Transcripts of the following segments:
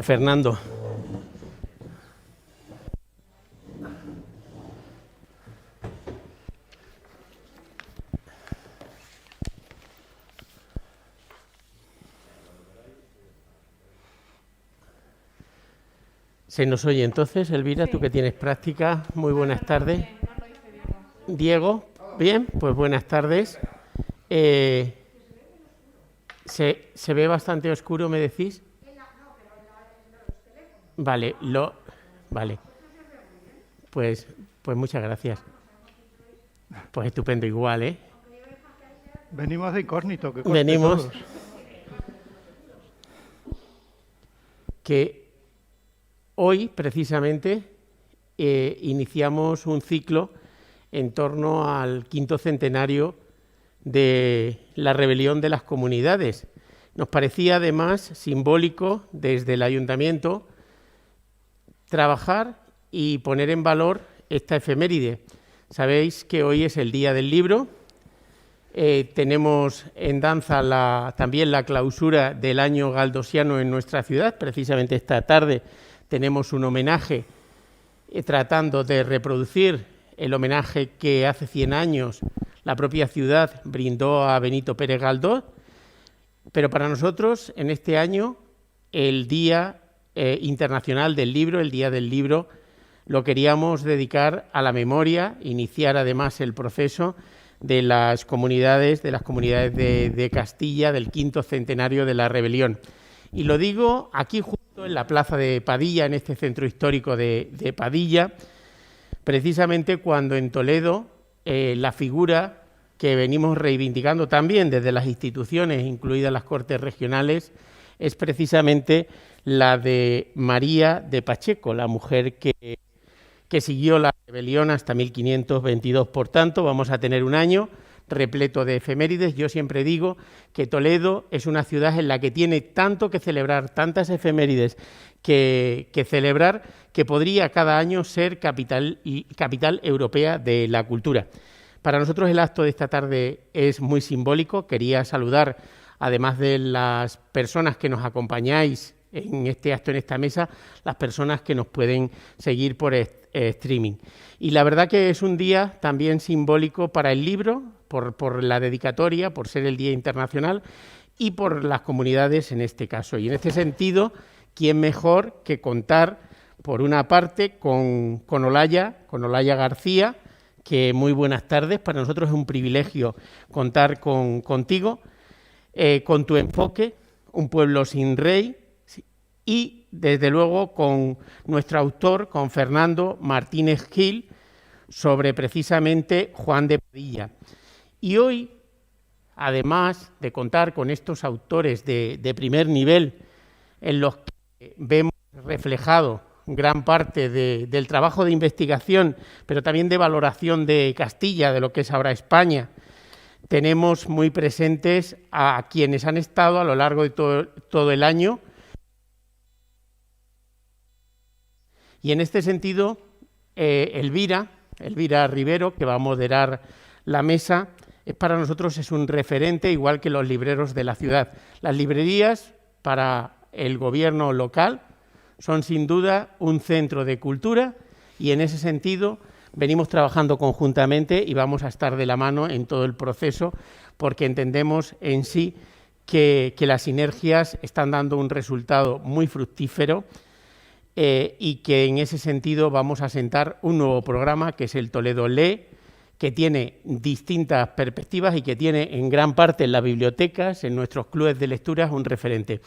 Fernando. Se nos oye entonces, Elvira, tú que tienes práctica. Muy buenas tardes. Diego, bien, pues buenas tardes. ¿Se ve bastante oscuro, me decís? Vale, vale. Pues muchas gracias. Pues estupendo, igual, ¿eh? Venimos de incógnito, que venimos todos. Que hoy, precisamente, iniciamos un ciclo en torno al 5º centenario de la rebelión de las comunidades. Nos parecía, además, simbólico desde el Ayuntamiento trabajar y poner en valor esta efeméride. Sabéis que hoy es el Día del Libro. Tenemos en danza también la clausura del año galdosiano en nuestra ciudad. Precisamente esta tarde tenemos un homenaje tratando de reproducir el homenaje que hace 100 años la propia ciudad brindó a Benito Pérez Galdós. Pero para nosotros, en este año, el Día Internacional del Libro, el Día del Libro, lo queríamos dedicar a la memoria, iniciar además el proceso de las comunidades de Castilla, del 5º centenario de la rebelión. Y lo digo aquí justo en la plaza de Padilla, en este centro histórico de Padilla, precisamente cuando en Toledo la figura que venimos reivindicando también desde las instituciones, incluidas las Cortes Regionales, es precisamente la de María de Pacheco, la mujer que siguió la rebelión hasta 1522. Por tanto, vamos a tener un año repleto de efemérides. Yo siempre digo que Toledo es una ciudad en la que tiene tanto que celebrar, tantas efemérides que celebrar, que podría cada año ser capital europea de la cultura. Para nosotros el acto de esta tarde es muy simbólico. Quería saludar, además de las personas que nos acompañáis en este acto, en esta mesa, las personas que nos pueden seguir por streaming. Y la verdad que es un día también simbólico para el libro, por la dedicatoria, por ser el Día Internacional y por las comunidades en este caso. Y en este sentido, ¿quién mejor que contar, por una parte, con Olaya García, que muy buenas tardes, para nosotros es un privilegio contar contigo, con tu enfoque, Un pueblo sin rey, y desde luego con nuestro autor, con Fernando Martínez Gil, sobre precisamente Juan de Padilla. Y hoy, además de contar con estos autores de primer nivel, en los que vemos reflejado gran parte del trabajo de investigación, pero también de valoración de Castilla, de lo que es ahora España, tenemos muy presentes a quienes han estado a lo largo de todo el año. Y en este sentido, Elvira Rivero, que va a moderar la mesa, para nosotros es un referente, igual que los libreros de la ciudad. Las librerías, para el gobierno local, son sin duda un centro de cultura, y en ese sentido venimos trabajando conjuntamente y vamos a estar de la mano en todo el proceso, porque entendemos en sí que las sinergias están dando un resultado muy fructífero, y que en ese sentido vamos a sentar un nuevo programa, que es el Toledo Lee, que tiene distintas perspectivas y que tiene en gran parte en las bibliotecas, en nuestros clubes de lecturas, un referente.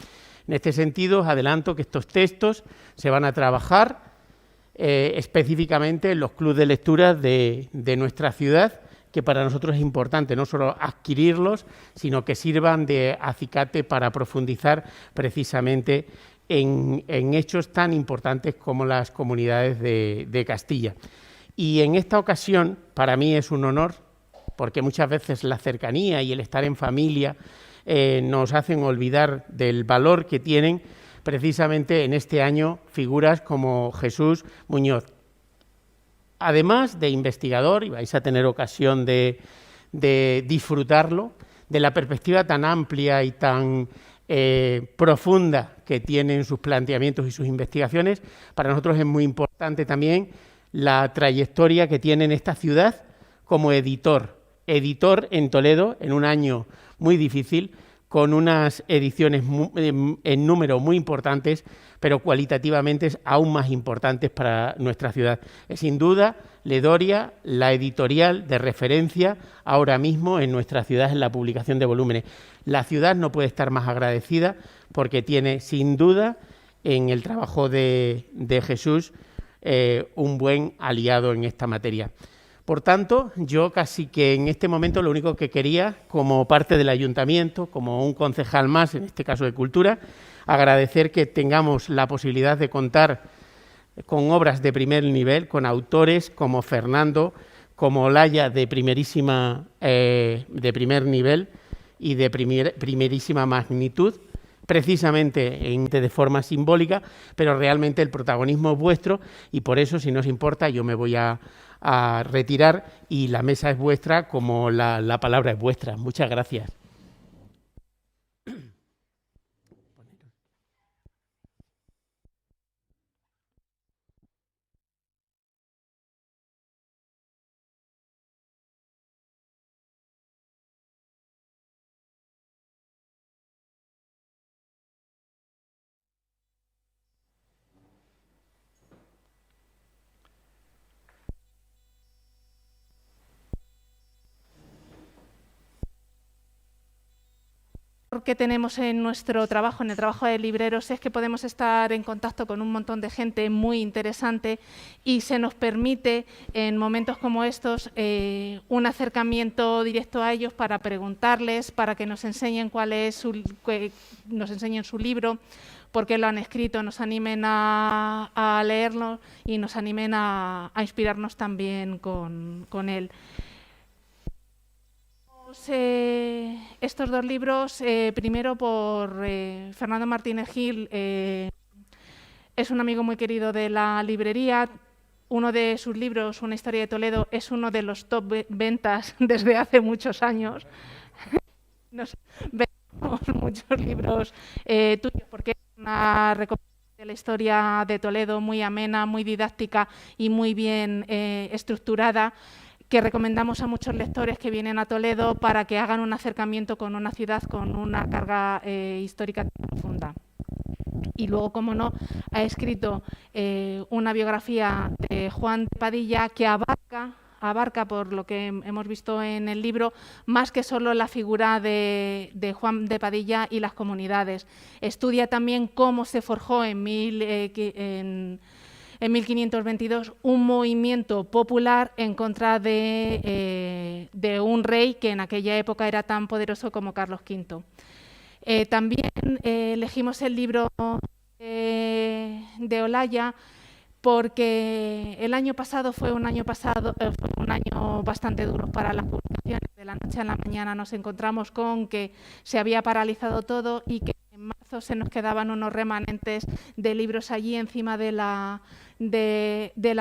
En este sentido, os adelanto que estos textos se van a trabajar específicamente en los clubes de lectura de nuestra ciudad, que para nosotros es importante no solo adquirirlos, sino que sirvan de acicate para profundizar precisamente en hechos tan importantes como las comunidades de Castilla. Y en esta ocasión, para mí es un honor, porque muchas veces la cercanía y el estar en familia nos hacen olvidar del valor que tienen precisamente en este año figuras como Jesús Muñoz. Además de investigador, y vais a tener ocasión de disfrutarlo, de la perspectiva tan amplia y tan profunda que tiene en sus planteamientos y sus investigaciones. Para nosotros es muy importante también la trayectoria que tiene en esta ciudad como editor en Toledo en un año muy difícil, con unas ediciones en número muy importantes, pero cualitativamente aún más importantes para nuestra ciudad. Es sin duda Ledoria la editorial de referencia ahora mismo en nuestra ciudad en la publicación de volúmenes. La ciudad no puede estar más agradecida porque tiene sin duda en el trabajo de Jesús un buen aliado en esta materia. Por tanto, yo casi que en este momento lo único que quería, como parte del ayuntamiento, como un concejal más, en este caso de Cultura, agradecer que tengamos la posibilidad de contar con obras de primer nivel, con autores como Fernando, como Olaya de primer nivel y de primerísima magnitud, precisamente de forma simbólica, pero realmente el protagonismo es vuestro y por eso, si no os importa, yo me voy a retirar y la mesa es vuestra como la palabra es vuestra. Muchas gracias. Que tenemos en nuestro trabajo, en el trabajo de libreros, es que podemos estar en contacto con un montón de gente muy interesante y se nos permite en momentos como estos un acercamiento directo a ellos para preguntarles, para que nos enseñen nos enseñen su libro, por qué lo han escrito, nos animen a leerlo y nos animen a inspirarnos también con él. Estos dos libros, primero por Fernando Martínez Gil, es un amigo muy querido de la librería. Uno de sus libros, Una historia de Toledo, es uno de los top ventas desde hace muchos años. Nos vendemos muchos libros tuyos porque es una recopilación de la historia de Toledo muy amena, muy didáctica y muy bien estructurada, que recomendamos a muchos lectores que vienen a Toledo para que hagan un acercamiento con una ciudad con una carga histórica profunda. Y luego, como no, ha escrito una biografía de Juan de Padilla que abarca, por lo que hemos visto en el libro, más que solo la figura de Juan de Padilla y las comunidades. Estudia también cómo se forjó en 1522 un movimiento popular en contra de un rey que en aquella época era tan poderoso como Carlos V. También elegimos el libro de Olaya porque el año pasado fue un año bastante duro para las publicaciones. De la noche a la mañana nos encontramos con que se había paralizado todo y que en marzo se nos quedaban unos remanentes de libros allí encima de la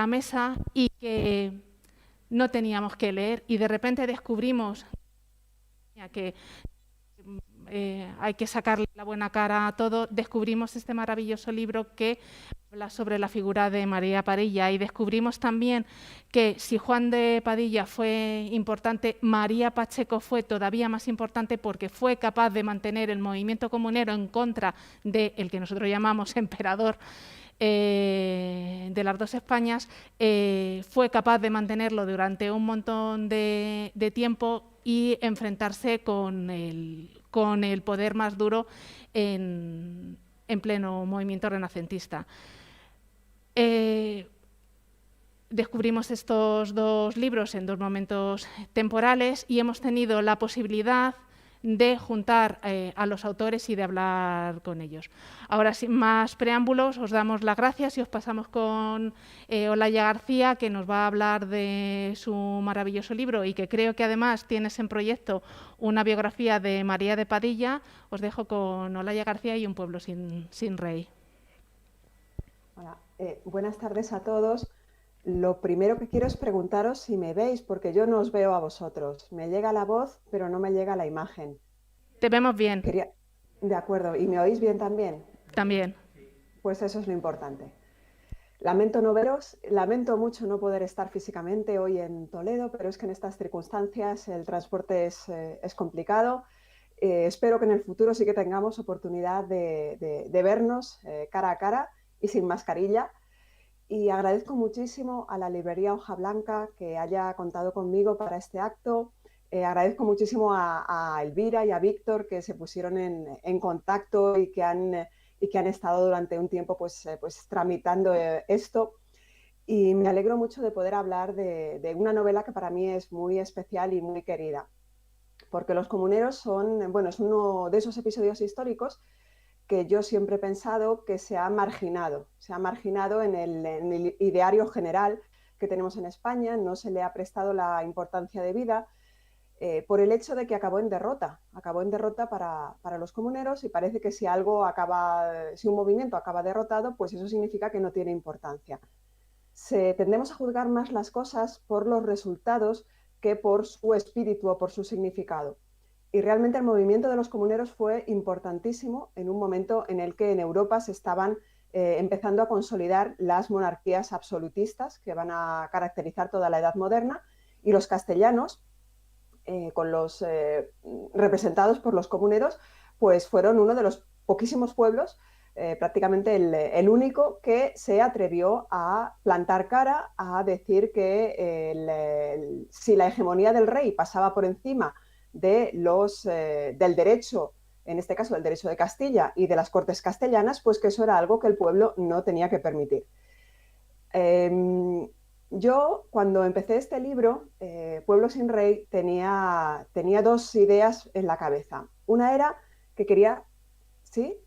mesa y que no teníamos que leer, y de repente descubrimos que hay que sacarle la buena cara a todo. Descubrimos este maravilloso libro que habla sobre la figura de María Padilla, y descubrimos también que si Juan de Padilla fue importante, María Pacheco fue todavía más importante porque fue capaz de mantener el movimiento comunero en contra del que nosotros llamamos emperador de las dos Españas. Fue capaz de mantenerlo durante un montón de tiempo y enfrentarse con el poder más duro en pleno movimiento renacentista. Descubrimos estos dos libros en dos momentos temporales y hemos tenido la posibilidad de juntar a los autores y de hablar con ellos. Ahora, sin más preámbulos, os damos las gracias y os pasamos con Olaya García, que nos va a hablar de su maravilloso libro y que creo que además tienes en proyecto una biografía de María de Padilla. Os dejo con Olaya García y Un pueblo sin rey. Hola, buenas tardes a todos. Lo primero que quiero es preguntaros si me veis, porque yo no os veo a vosotros. Me llega la voz, pero no me llega la imagen. Te vemos bien. De acuerdo, ¿y me oís bien también? También. Pues eso es lo importante. Lamento no veros, lamento mucho no poder estar físicamente hoy en Toledo, pero es que en estas circunstancias el transporte es complicado. Espero que en el futuro sí que tengamos oportunidad de vernos cara a cara y sin mascarilla. Y agradezco muchísimo a la librería Hoja Blanca que haya contado conmigo para este acto. Agradezco muchísimo a Elvira y a Víctor que se pusieron en contacto y que han estado durante un tiempo pues tramitando esto. Y me alegro mucho de poder hablar de una novela que para mí es muy especial y muy querida. Porque Los Comuneros es uno de esos episodios históricos que yo siempre he pensado que se ha marginado en el ideario general que tenemos en España, no se le ha prestado la importancia debida por el hecho de que acabó en derrota para los comuneros y parece que si un movimiento acaba derrotado, pues eso significa que no tiene importancia. Tendemos a juzgar más las cosas por los resultados que por su espíritu o por su significado. Y realmente el movimiento de los comuneros fue importantísimo en un momento en el que en Europa se estaban empezando a consolidar las monarquías absolutistas que van a caracterizar toda la Edad Moderna, y los castellanos, representados por los comuneros, pues fueron uno de los poquísimos pueblos, prácticamente el único, que se atrevió a plantar cara, a decir que si la hegemonía del rey pasaba por encima del derecho, en este caso del derecho de Castilla y de las Cortes castellanas, pues que eso era algo que el pueblo no tenía que permitir. Yo, cuando empecé este libro, Pueblo sin Rey, tenía dos ideas en la cabeza. Una era que quería... ¿Sí?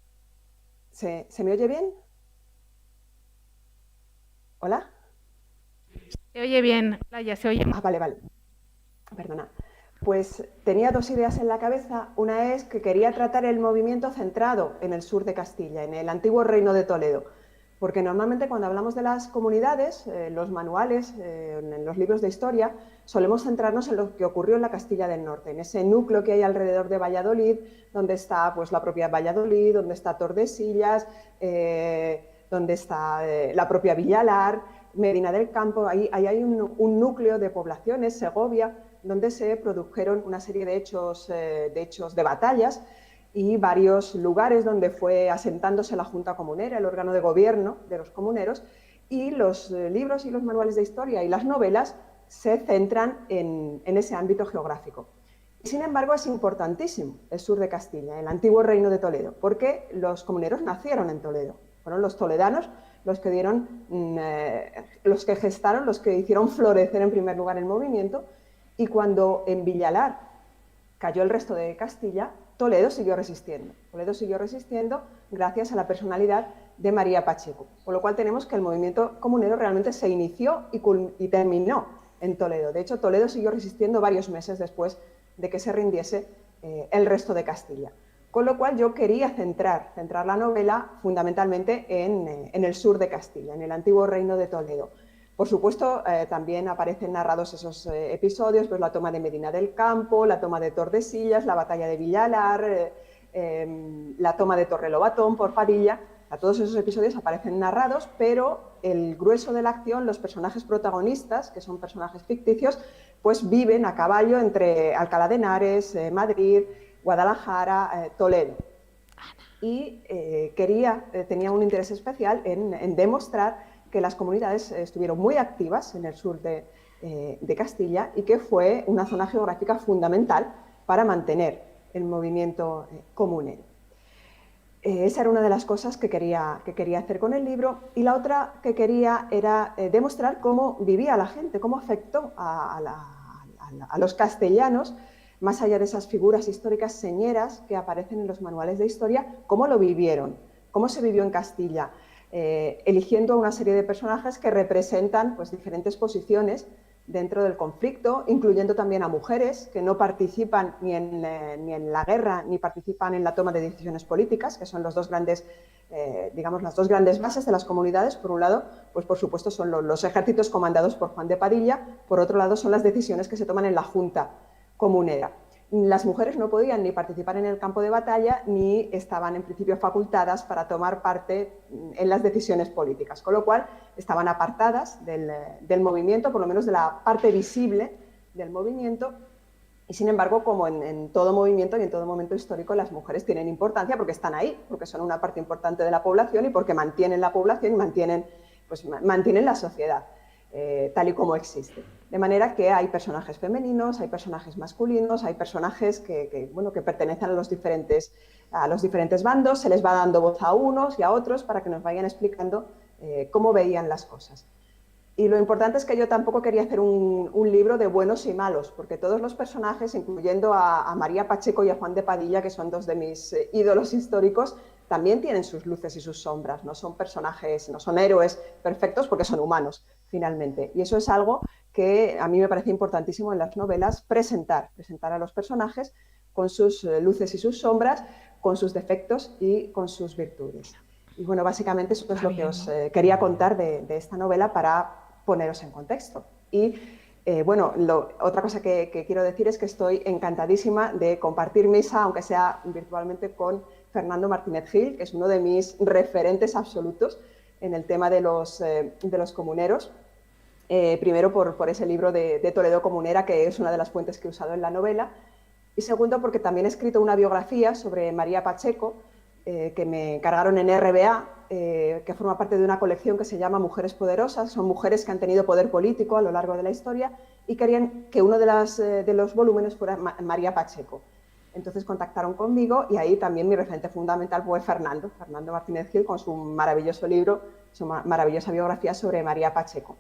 ¿Se me oye bien? ¿Hola? Se oye bien, Laia, se oye. Vale. Perdona. Pues tenía dos ideas en la cabeza. Una es que quería tratar el movimiento centrado en el sur de Castilla, en el antiguo reino de Toledo. Porque normalmente cuando hablamos de las comunidades, los manuales, en los libros de historia, solemos centrarnos en lo que ocurrió en la Castilla del Norte, en ese núcleo que hay alrededor de Valladolid, donde está pues, la propia Valladolid, donde está Tordesillas, donde está la propia Villalar, Medina del Campo. Ahí hay un núcleo de poblaciones, Segovia, donde se produjeron una serie de hechos de batallas, y varios lugares donde fue asentándose la Junta Comunera, el órgano de gobierno de los comuneros, y los libros y los manuales de historia y las novelas se centran en ese ámbito geográfico. Sin embargo, es importantísimo el sur de Castilla, el antiguo reino de Toledo, porque los comuneros nacieron en Toledo. Fueron los toledanos los que gestaron, los que hicieron florecer en primer lugar el movimiento, y cuando en Villalar cayó el resto de Castilla, Toledo siguió resistiendo. Toledo siguió resistiendo gracias a la personalidad de María Pacheco. Con lo cual tenemos que el movimiento comunero realmente se inició y terminó en Toledo. De hecho, Toledo siguió resistiendo varios meses después de que se rindiese el resto de Castilla. Con lo cual yo quería centrar la novela fundamentalmente en el sur de Castilla, en el antiguo reino de Toledo. Por supuesto, también aparecen narrados esos episodios, pues la toma de Medina del Campo, la toma de Tordesillas, la batalla de Villalar, la toma de Torrelobatón por Padilla. Todos esos episodios aparecen narrados, pero el grueso de la acción, los personajes protagonistas, que son personajes ficticios, pues viven a caballo entre Alcalá de Henares, Madrid, Guadalajara, Toledo. Y tenía un interés especial en demostrar que las comunidades estuvieron muy activas en el sur de Castilla y que fue una zona geográfica fundamental para mantener el movimiento comunero. Esa era una de las cosas que quería hacer con el libro, y la otra que quería era demostrar cómo vivía la gente, cómo afectó a los castellanos, más allá de esas figuras históricas señeras que aparecen en los manuales de historia, cómo lo vivieron, cómo se vivió en Castilla. Eligiendo a una serie de personajes que representan pues, diferentes posiciones dentro del conflicto, incluyendo también a mujeres que no participan ni en la guerra ni participan en la toma de decisiones políticas, que son las dos grandes bases de las comunidades. Por un lado, pues por supuesto son los ejércitos comandados por Juan de Padilla, por otro lado son las decisiones que se toman en la Junta Comunera. las mujeres no podían ni participar en el campo de batalla ni estaban en principio facultadas para tomar parte en las decisiones políticas, con lo cual estaban apartadas del movimiento, por lo menos de la parte visible del movimiento. Y sin embargo, como en todo movimiento y en todo momento histórico, las mujeres tienen importancia porque están ahí, porque son una parte importante de la población y porque mantienen la población y mantienen la sociedad tal y como existe. De manera que hay personajes femeninos, hay personajes masculinos, hay personajes que pertenecen a los diferentes bandos, se les va dando voz a unos y a otros para que nos vayan explicando cómo veían las cosas. Y lo importante es que yo tampoco quería hacer un libro de buenos y malos, porque todos los personajes, incluyendo a María Pacheco y a Juan de Padilla, que son dos de mis ídolos históricos, también tienen sus luces y sus sombras. No son personajes, no son héroes perfectos porque son humanos, finalmente. Y eso es algo que a mí me parece importantísimo en las novelas, presentar a los personajes con sus luces y sus sombras, con sus defectos y con sus virtudes. Y bueno, básicamente eso es lo que os quería contar de esta novela para poneros en contexto. Y otra cosa que quiero decir es que estoy encantadísima de compartir mesa, aunque sea virtualmente, con Fernando Martínez Gil, que es uno de mis referentes absolutos en el tema de los comuneros. Primero por ese libro de Toledo Comunera, que es una de las fuentes que he usado en la novela, y segundo porque también he escrito una biografía sobre María Pacheco, que me encargaron en RBA, que forma parte de una colección que se llama Mujeres Poderosas. Son mujeres que han tenido poder político a lo largo de la historia y querían que uno de los volúmenes fuera María Pacheco. Entonces contactaron conmigo y ahí también mi referente fundamental fue Fernando Martínez Gil, con su maravilloso libro, su maravillosa biografía sobre María Pacheco.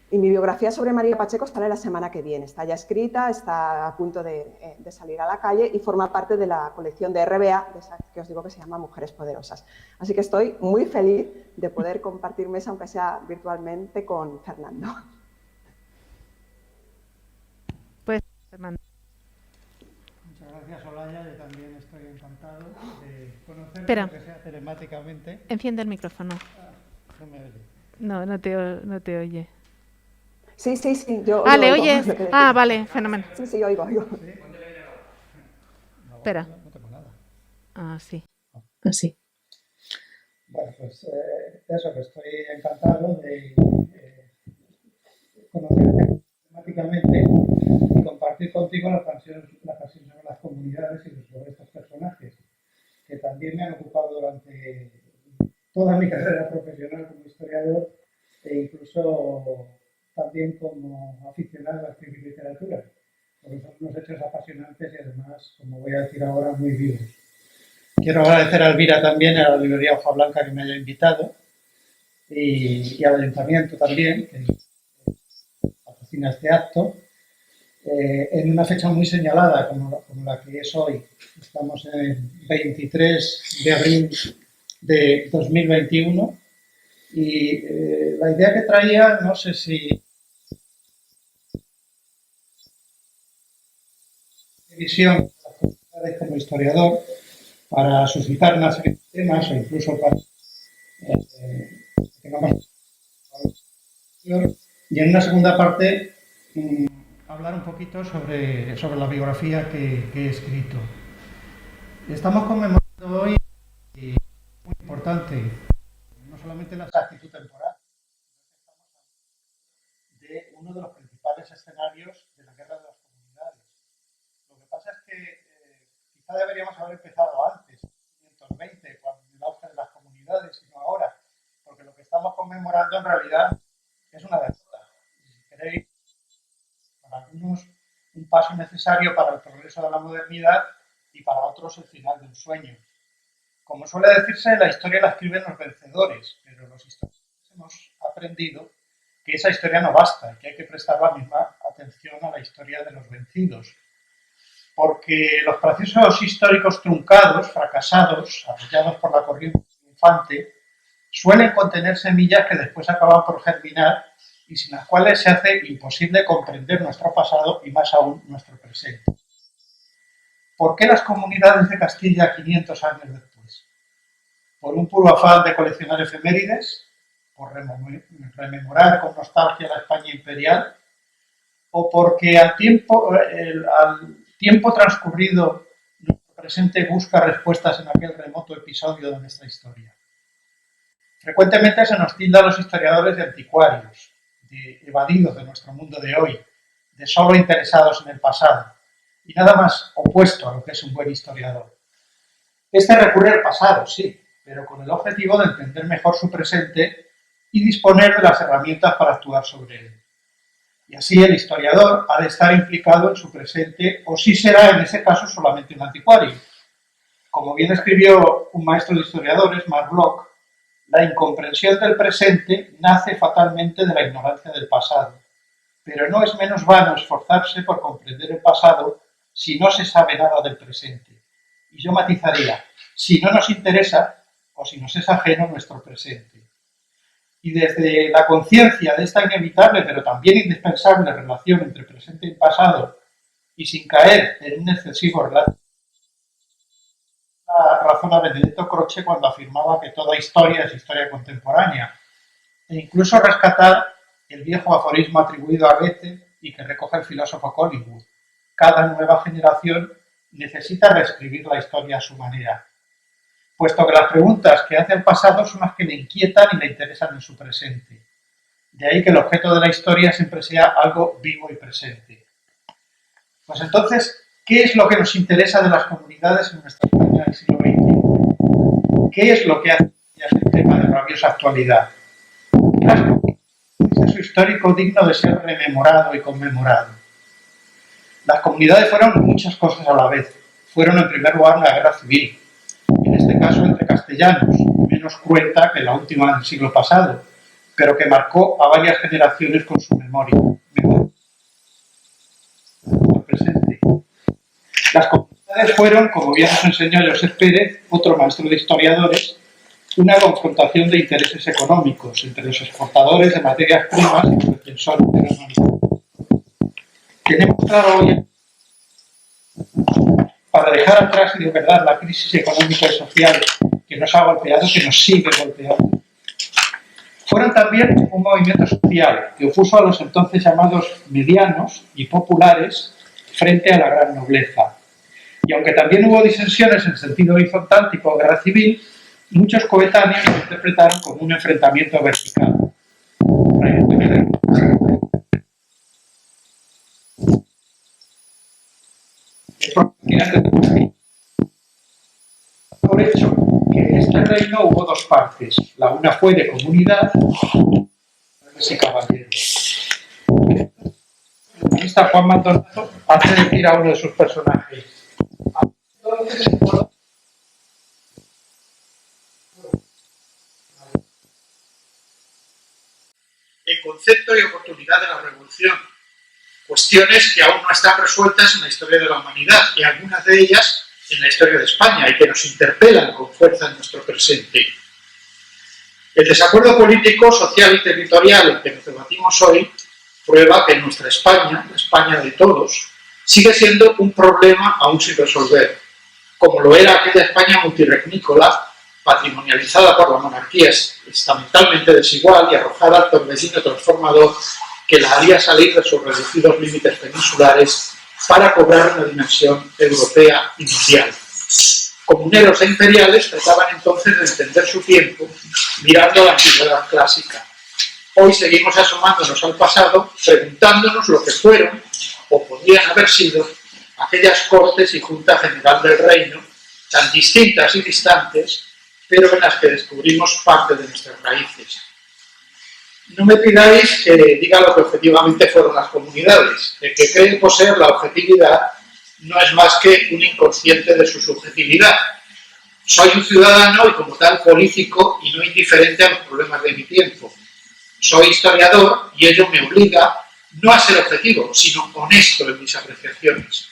Y mi biografía sobre María Pacheco sale la semana que viene. Está ya escrita, está a punto de salir a la calle y forma parte de la colección de RBA, de esa que os digo que se llama Mujeres Poderosas. Así que estoy muy feliz de poder compartir mesa, aunque sea virtualmente, con Fernando. Pues, Fernando. Muchas gracias, Olaya. Yo también estoy encantado de conocerte, Espera. aunque sea telemáticamente. Enciende el micrófono. No me oye. No te oye. Sí, yo ¿le oigo. oyes? Vale, fenomenal. Sí, oigo. ¿Sí? Espera. No tengo nada. Sí. Así. Bueno, pues eso, que estoy encantado de conocerte temáticamente y compartir contigo la pasión sobre las comunidades y sobre estos personajes, que también me han ocupado durante toda mi carrera profesional como historiador e incluso también como aficionado a escribir literatura, porque son unos hechos apasionantes y además, como voy a decir ahora, muy vivos. Quiero agradecer a Elvira también, a la librería Hoja Blanca, que me haya invitado, y al Ayuntamiento también, que patrocina este acto, en una fecha muy señalada como la que es hoy. Estamos en 23 de abril de 2021 y la idea que traía, no sé si visión como historiador para suscitar una serie de temas o incluso para que tengamos y en una segunda parte hablar un poquito sobre la biografía que he escrito. Estamos conmemorando hoy muy importante, no solamente la exactitud temporal, de uno de los principales escenarios de la guerra de las comunidades. Lo que pasa es que quizá deberíamos haber empezado antes, en 1920, cuando el auge de las comunidades, y no ahora, porque lo que estamos conmemorando en realidad es una derrota. Si queréis, para algunos un paso necesario para el progreso de la modernidad y para otros el final de un sueño. Como suele decirse, la historia la escriben los vencedores, pero los historiadores hemos aprendido que esa historia no basta y que hay que prestar la misma atención a la historia de los vencidos. Porque los procesos históricos truncados, fracasados, arrollados por la corriente triunfante, suelen contener semillas que después acaban por germinar y sin las cuales se hace imposible comprender nuestro pasado y más aún nuestro presente. ¿Por qué las comunidades de Castilla 500 años después? ¿Por un puro afán de coleccionar efemérides? ¿Por rememorar con nostalgia la España imperial? ¿O porque al tiempo transcurrido, nuestro presente busca respuestas en aquel remoto episodio de nuestra historia. Frecuentemente se nos tilda a los historiadores de anticuarios, de evadidos de nuestro mundo de hoy, de solo interesados en el pasado, y nada más opuesto a lo que es un buen historiador. Este recurre al pasado, sí, pero con el objetivo de entender mejor su presente y disponer de las herramientas para actuar sobre él. Y así el historiador ha de estar implicado en su presente, o sí será en ese caso solamente un anticuario. Como bien escribió un maestro de historiadores, Mark Bloch, la incomprensión del presente nace fatalmente de la ignorancia del pasado, pero no es menos vano esforzarse por comprender el pasado si no se sabe nada del presente. Y yo matizaría, si no nos interesa o si nos es ajeno nuestro presente. Y desde la conciencia de esta inevitable pero también indispensable relación entre presente y pasado, y sin caer en un excesivo relato, razón a Benedetto Croce cuando afirmaba que toda historia es historia contemporánea, e incluso rescatar el viejo aforismo atribuido a Goethe y que recoge el filósofo Collingwood: cada nueva generación necesita reescribir la historia a su manera, puesto que las preguntas que hace el pasado son las que le inquietan y le interesan en su presente. De ahí que el objeto de la historia siempre sea algo vivo y presente. Pues entonces, ¿qué es lo que nos interesa de las comunidades en nuestra España del siglo XX? ¿Qué es lo que hace este tema de rabiosa actualidad? Es eso histórico digno de ser rememorado y conmemorado. Las comunidades fueron muchas cosas a la vez. Fueron, en primer lugar, una guerra civil, en este caso entre castellanos, menos cruenta que la última del siglo pasado, pero que marcó a varias generaciones con su memoria. Presente. Las comunidades fueron, como bien nos enseñó Josep Pérez, otro maestro de historiadores, una confrontación de intereses económicos entre los exportadores de materias primas y los defensores de la humanidad. Tenemos claro hoy, para dejar atrás y de verdad la crisis económica y social que nos ha golpeado, que nos sigue golpeando, fueron también un movimiento social que opuso a los entonces llamados medianos y populares frente a la gran nobleza. Y aunque también hubo disensiones en sentido horizontal tipo guerra civil, muchos coetáneos lo interpretaron como un enfrentamiento vertical. Por hecho que en este reino hubo dos partes. La una fue de comunidad y caballeros. El humanista Juan Maldonado hace decir a uno de sus personajes: el concepto y oportunidad de la revolución, cuestiones que aún no están resueltas en la historia de la humanidad y algunas de ellas en la historia de España y que nos interpelan con fuerza en nuestro presente. El desacuerdo político, social y territorial en que nos debatimos hoy prueba que nuestra España, la España de todos, sigue siendo un problema aún sin resolver, como lo era aquella España multirregnícola, patrimonializada por la monarquía estamentalmente desigual y arrojada al torbellino transformador que la haría salir de sus reducidos límites peninsulares para cobrar una dimensión europea y mundial. Comuneros e imperiales trataban entonces de entender su tiempo mirando a la antigüedad clásica. Hoy seguimos asomándonos al pasado, preguntándonos lo que fueron o podrían haber sido aquellas Cortes y Junta General del Reino, tan distintas y distantes, pero en las que descubrimos parte de nuestras raíces. No me pidáis que diga lo que objetivamente fueron las comunidades. El que cree poseer la objetividad no es más que un inconsciente de su subjetividad. Soy un ciudadano y como tal político y no indiferente a los problemas de mi tiempo. Soy historiador y ello me obliga no a ser objetivo, sino honesto en mis apreciaciones.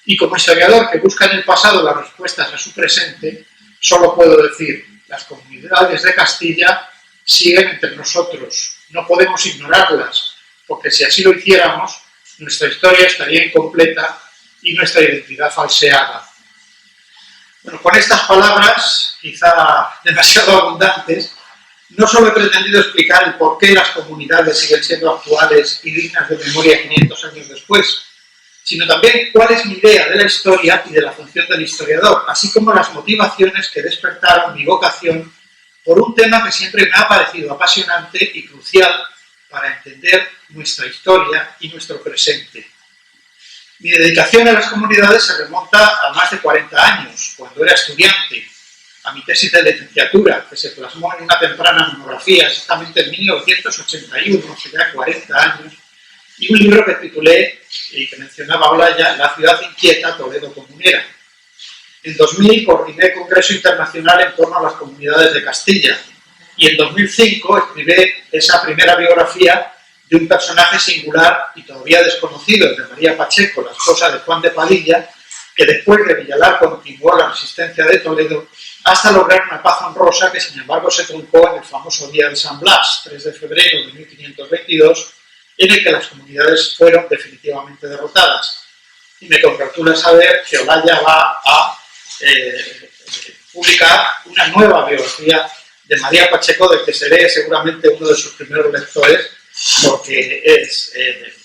Y como historiador que busca en el pasado las respuestas a su presente, solo puedo decir: las comunidades de Castilla siguen entre nosotros, no podemos ignorarlas, porque si así lo hiciéramos, nuestra historia estaría incompleta y nuestra identidad falseada. Bueno, con estas palabras, quizá demasiado abundantes, no solo he pretendido explicar el por qué las comunidades siguen siendo actuales y dignas de memoria 500 años después, sino también cuál es mi idea de la historia y de la función del historiador, así como las motivaciones que despertaron mi vocación por un tema que siempre me ha parecido apasionante y crucial para entender nuestra historia y nuestro presente. Mi dedicación a las comunidades se remonta a más de 40 años, cuando era estudiante, a mi tesis de licenciatura, que se plasmó en una temprana monografía, exactamente en 1981, hace ya 40 años, y un libro que titulé, y que mencionaba Olaya, La ciudad inquieta, Toledo comunera. En 2000 coordiné el Congreso Internacional en torno a las comunidades de Castilla, y en 2005 escribí esa primera biografía de un personaje singular y todavía desconocido, el de María Pacheco, la esposa de Juan de Padilla, que después de Villalar continuó la resistencia de Toledo hasta lograr una paz honrosa que, sin embargo, se truncó en el famoso día de San Blas, 3 de febrero de 1522, en el que las comunidades fueron definitivamente derrotadas. Y me congratula saber que Olaya va a publicar una nueva biografía de María Pacheco, del que seré seguramente uno de sus primeros lectores, porque es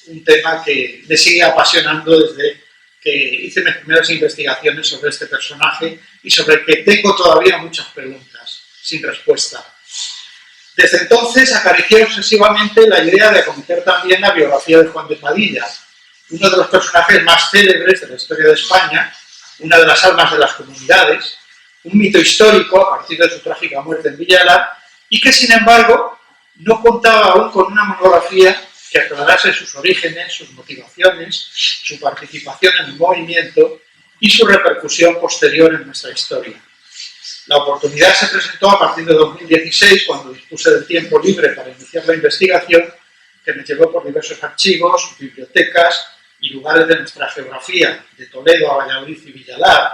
un tema que me sigue apasionando desde que hice mis primeras investigaciones sobre este personaje y sobre el que tengo todavía muchas preguntas sin respuesta. Desde entonces acaricié obsesivamente la idea de acometer también la biografía de Juan de Padilla, uno de los personajes más célebres de la historia de España, una de las almas de las comunidades, un mito histórico a partir de su trágica muerte en Villalar, y que sin embargo no contaba aún con una monografía que aclarase sus orígenes, sus motivaciones, su participación en el movimiento y su repercusión posterior en nuestra historia. La oportunidad se presentó a partir de 2016, cuando dispuse del tiempo libre para iniciar la investigación, que me llevó por diversos archivos, bibliotecas y lugares de nuestra geografía, de Toledo a Valladolid y Villalar,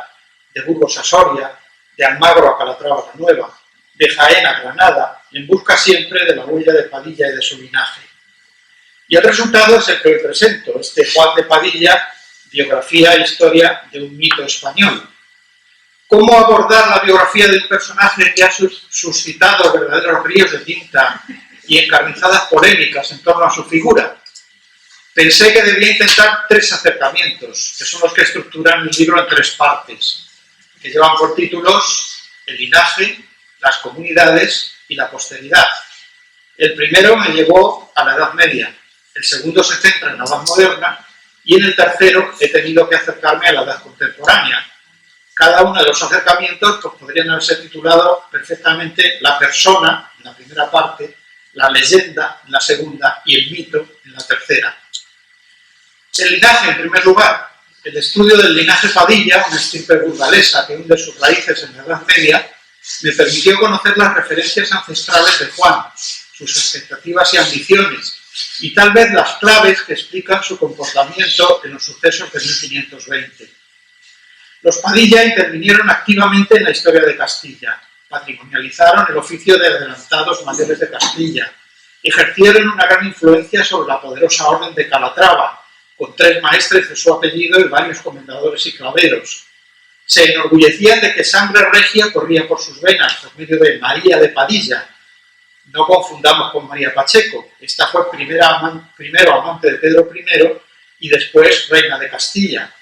de Burgos a Soria, de Almagro a Calatrava la Nueva, de Jaén a Granada, en busca siempre de la huella de Padilla y de su linaje. Y el resultado es el que hoy presento, este Juan de Padilla, biografía e historia de un mito español. ¿Cómo abordar la biografía de un personaje que ha suscitado verdaderos ríos de tinta y encarnizadas polémicas en torno a su figura? Pensé que debía intentar tres acercamientos, que son los que estructuran mi libro en tres partes, que llevan por títulos el linaje, las comunidades y la posteridad. El primero me llevó a la Edad Media, el segundo se centra en la Edad Moderna y en el tercero he tenido que acercarme a la Edad Contemporánea. Cada uno de los acercamientos pues, podrían haberse titulado perfectamente La persona, en la primera parte, La leyenda, en la segunda, y El mito, en la tercera. El linaje, en primer lugar. El estudio del linaje Padilla, una estirpe burgalesa que hunde sus raíces en la Edad Media, me permitió conocer las referencias ancestrales de Juan, sus expectativas y ambiciones, y tal vez las claves que explican su comportamiento en los sucesos de 1520. Los Padilla intervinieron activamente en la historia de Castilla, patrimonializaron el oficio de adelantados mayores de Castilla, ejercieron una gran influencia sobre la poderosa orden de Calatrava, con 3 maestres de su apellido y varios comendadores y claveros. Se enorgullecían de que sangre regia corría por sus venas por medio de María de Padilla. No confundamos con María Pacheco, esta fue primero amante de Pedro I y después reina de Castilla.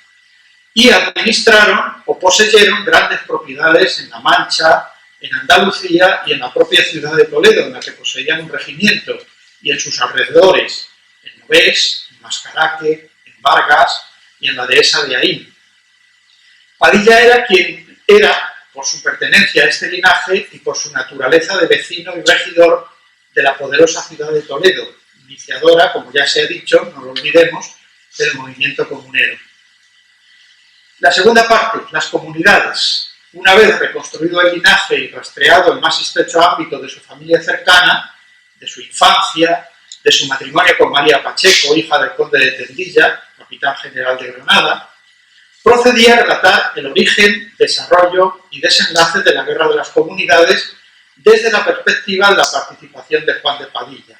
Y administraron o poseyeron grandes propiedades en La Mancha, en Andalucía y en la propia ciudad de Toledo, en la que poseían un regimiento, y en sus alrededores, en Novés, en Mascaraque, en Vargas y en la dehesa de Aín. Padilla era quien era por su pertenencia a este linaje y por su naturaleza de vecino y regidor de la poderosa ciudad de Toledo, iniciadora, como ya se ha dicho, no lo olvidemos, del movimiento comunero. La segunda parte, las comunidades. Una vez reconstruido el linaje y rastreado el más estrecho ámbito de su familia cercana, de su infancia, de su matrimonio con María Pacheco, hija del conde de Tendilla, capitán general de Granada, procedí a relatar el origen, desarrollo y desenlace de la Guerra de las Comunidades desde la perspectiva de la participación de Juan de Padilla.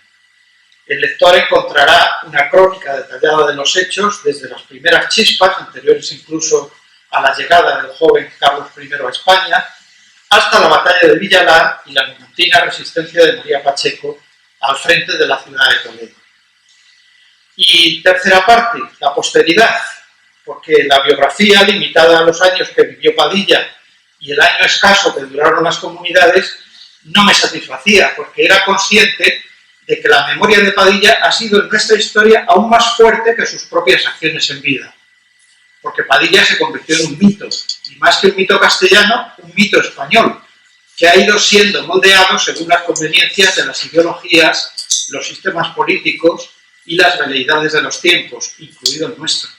El lector encontrará una crónica detallada de los hechos desde las primeras chispas, anteriores incluso a la llegada del joven Carlos I a España, hasta la batalla de Villalar y la numantina resistencia de María Pacheco al frente de la ciudad de Toledo. Y tercera parte, la posteridad. porque la biografía, limitada a los años que vivió Padilla y el año escaso que duraron las comunidades, no me satisfacía, porque era consciente de que la memoria de Padilla ha sido en nuestra historia aún más fuerte que sus propias acciones en vida. Porque Padilla se convirtió en un mito, y más que un mito castellano, un mito español, que ha ido siendo moldeado según las conveniencias de las ideologías, los sistemas políticos y las veleidades de los tiempos, incluido el nuestro.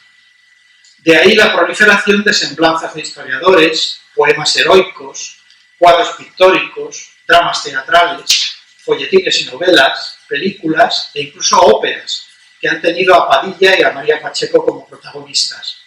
De ahí la proliferación de semblanzas de historiadores, poemas heroicos, cuadros pictóricos, dramas teatrales, folletines y novelas, películas e incluso óperas, que han tenido a Padilla y a María Pacheco como protagonistas.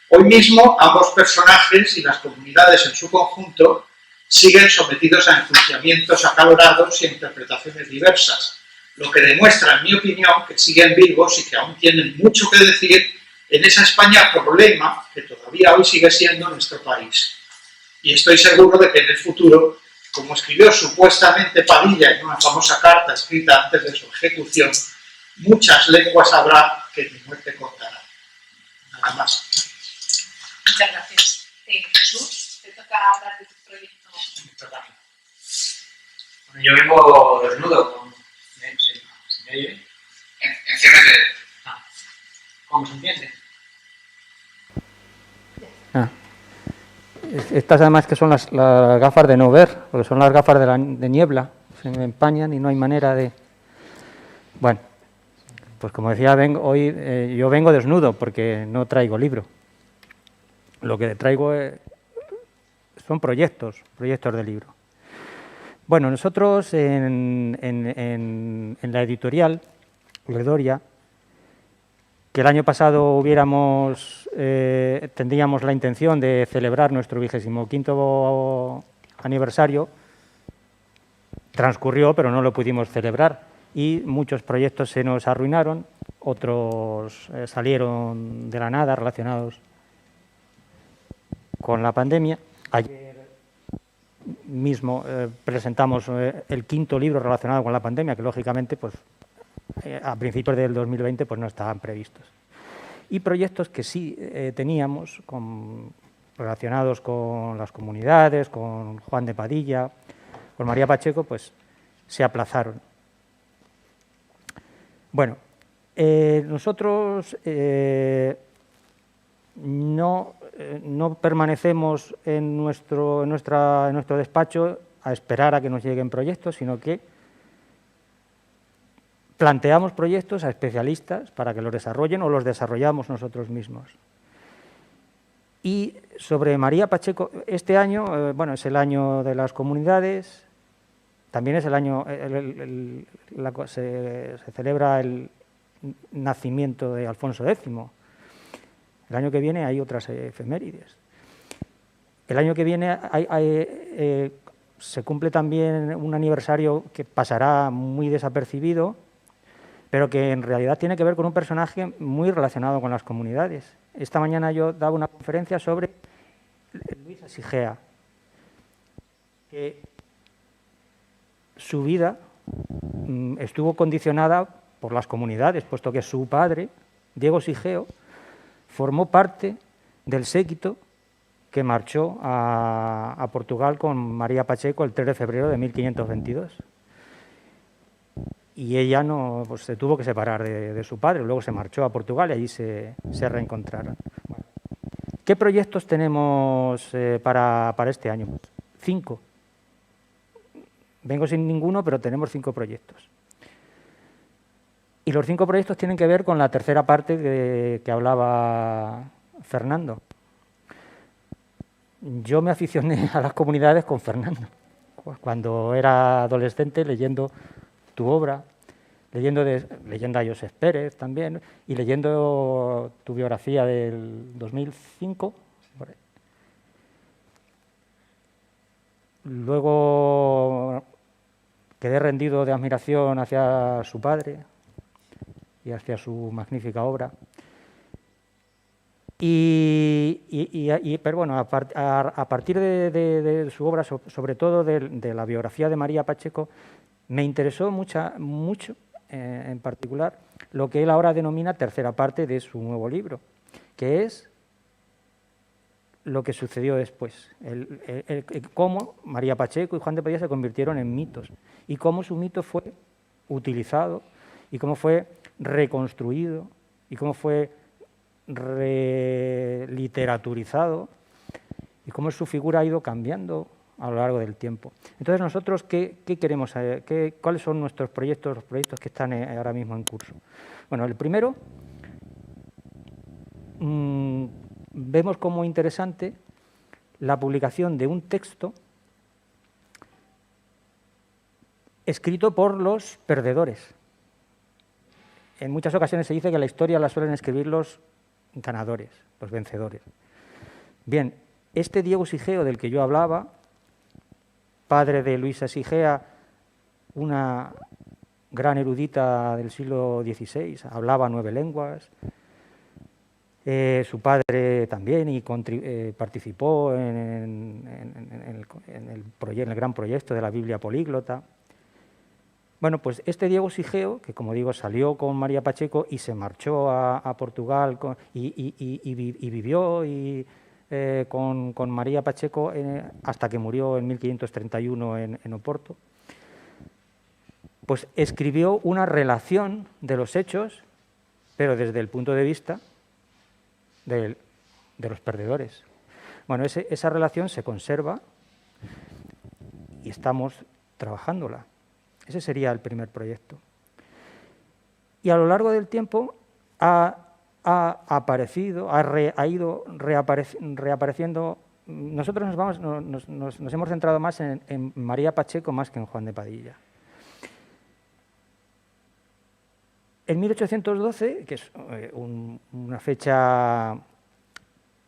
Hoy mismo ambos personajes y las comunidades en su conjunto siguen sometidos a enjuiciamientos acalorados y a interpretaciones diversas, lo que demuestra, en mi opinión, que siguen vivos y que aún tienen mucho que decir en esa España problema que todavía hoy sigue siendo nuestro país. Y estoy seguro de que en el futuro, como escribió supuestamente Padilla en una famosa carta escrita antes de su ejecución, muchas lenguas habrá que mi muerte cortará. Nada más. Muchas gracias. Jesús, te toca hablar de tu proyecto. Bueno, yo vengo desnudo. ¿Se me oye? Enciéndete. ¿Cómo se entiende? Estas además que son las gafas de no ver, porque son las gafas de niebla, se me empañan y no hay manera de... Bueno, pues como decía, hoy yo vengo desnudo porque no traigo libro. Lo que traigo son proyectos de libro. Bueno, nosotros en la editorial Ledoria, que el año pasado tendríamos la intención de celebrar nuestro 25º aniversario, transcurrió, pero no lo pudimos celebrar y muchos proyectos se nos arruinaron, otros salieron de la nada relacionados con la pandemia. Ayer mismo presentamos el 5º libro relacionado con la pandemia, que lógicamente pues a principios del 2020 pues no estaban previstos. Y proyectos que sí teníamos relacionados con las comunidades, con Juan de Padilla, con María Pacheco, pues se aplazaron. Bueno, nosotros no permanecemos en nuestro despacho a esperar a que nos lleguen proyectos, sino que planteamos proyectos a especialistas para que los desarrollen o los desarrollamos nosotros mismos. Y sobre María Pacheco, este año, bueno, es el año de las comunidades, también es el año, se celebra el nacimiento de Alfonso X. El año que viene hay otras efemérides. El año que viene se cumple también un aniversario que pasará muy desapercibido, pero que en realidad tiene que ver con un personaje muy relacionado con las comunidades. Esta mañana yo daba una conferencia sobre Luis Asigea, que su vida estuvo condicionada por las comunidades, puesto que su padre, Diego Sigeo, formó parte del séquito que marchó a Portugal con María Pacheco el 3 de febrero de 1522. Y ella pues, se tuvo que separar de su padre, luego se marchó a Portugal y allí se reencontraron. Bueno, ¿qué proyectos tenemos para este año? 5. Vengo sin ninguno, pero tenemos 5 proyectos. Y los 5 proyectos tienen que ver con la tercera parte que hablaba Fernando. Yo me aficioné a las comunidades con Fernando, cuando era adolescente leyendo tu obra, leyendo a Josep Pérez también, y leyendo tu biografía del 2005. Luego quedé rendido de admiración hacia su padre y hacia su magnífica obra. Pero bueno, a partir de su obra, sobre todo de la biografía de María Pacheco, me interesó mucho, en particular, lo que él ahora denomina tercera parte de su nuevo libro, que es lo que sucedió después, cómo María Pacheco y Juan de Padilla se convirtieron en mitos y cómo su mito fue utilizado y cómo fue reconstruido y cómo fue reliteraturizado y cómo su figura ha ido cambiando a lo largo del tiempo. Entonces, nosotros, ¿qué queremos? ¿Cuáles son nuestros proyectos, los proyectos que están ahora mismo en curso? Bueno, el primero, vemos como interesante la publicación de un texto escrito por los perdedores. En muchas ocasiones se dice que la historia la suelen escribir los ganadores, los vencedores. Bien, este Diego Sigeo del que yo hablaba, padre de Luisa Sigea, una gran erudita del siglo XVI, hablaba 9 lenguas, su padre también y participó en el gran proyecto de la Biblia políglota. Bueno, pues este Diego Sigeo, que como digo salió con María Pacheco y se marchó a Portugal y vivió con María Pacheco hasta que murió en 1531 en Oporto, pues escribió una relación de los hechos, pero desde el punto de vista de los perdedores. Bueno, esa relación se conserva y estamos trabajándola. Ese sería el primer proyecto. Y a lo largo del tiempo ha ido reapareciendo. Nosotros nos hemos centrado más en María Pacheco más que en Juan de Padilla. En 1812, que es una fecha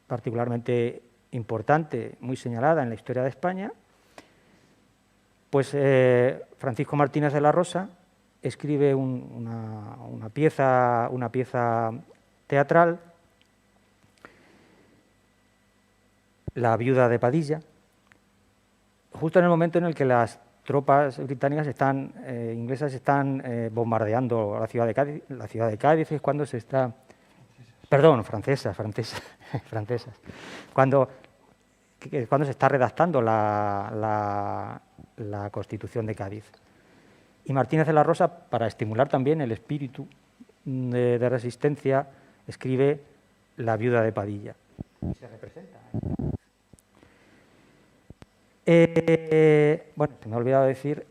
particularmente importante, muy señalada en la historia de España, pues Francisco Martínez de la Rosa escribe una pieza teatral, La viuda de Padilla, justo en el momento en el que las tropas británicas inglesas están bombardeando la ciudad de Cádiz. La ciudad de Cádiz es cuando se está... Perdón, francesas. Cuando se está redactando la Constitución de Cádiz. Y Martínez de la Rosa, para estimular también el espíritu de resistencia, escribe La viuda de Padilla. Se representa. Bueno, se me ha olvidado decir,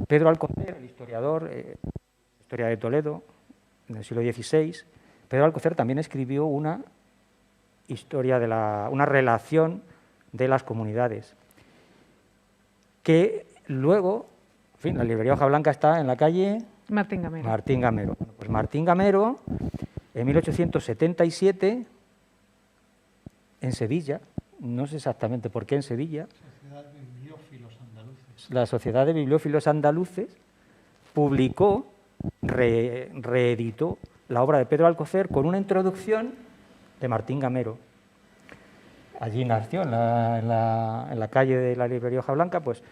Pedro Alcocer, el historiador, historia de Toledo, en el siglo XVI, Pedro Alcocer también escribió una relación de las comunidades, que luego, en fin, la librería Hoja Blanca está en la calle Martín Gamero. Martín Gamero. Bueno, pues Martín Gamero, en 1877, en Sevilla, no sé exactamente por qué en Sevilla, la Sociedad de Bibliófilos Andaluces publicó, reeditó la obra de Pedro Alcocer con una introducción de Martín Gamero. Allí nació, en la calle de la librería Hoja Blanca, pues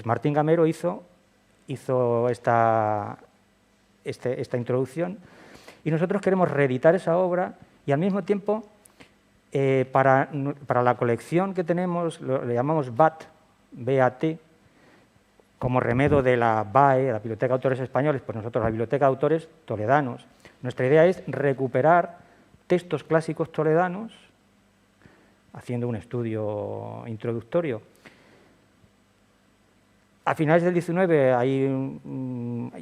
Martín Gamero hizo esta introducción, y nosotros queremos reeditar esa obra y al mismo tiempo para la colección que tenemos, le llamamos BAT, como remedio de la BAE, la Biblioteca de Autores Españoles, pues nosotros la Biblioteca de Autores Toledanos. Nuestra idea es recuperar textos clásicos toledanos, haciendo un estudio introductorio. A finales del XIX,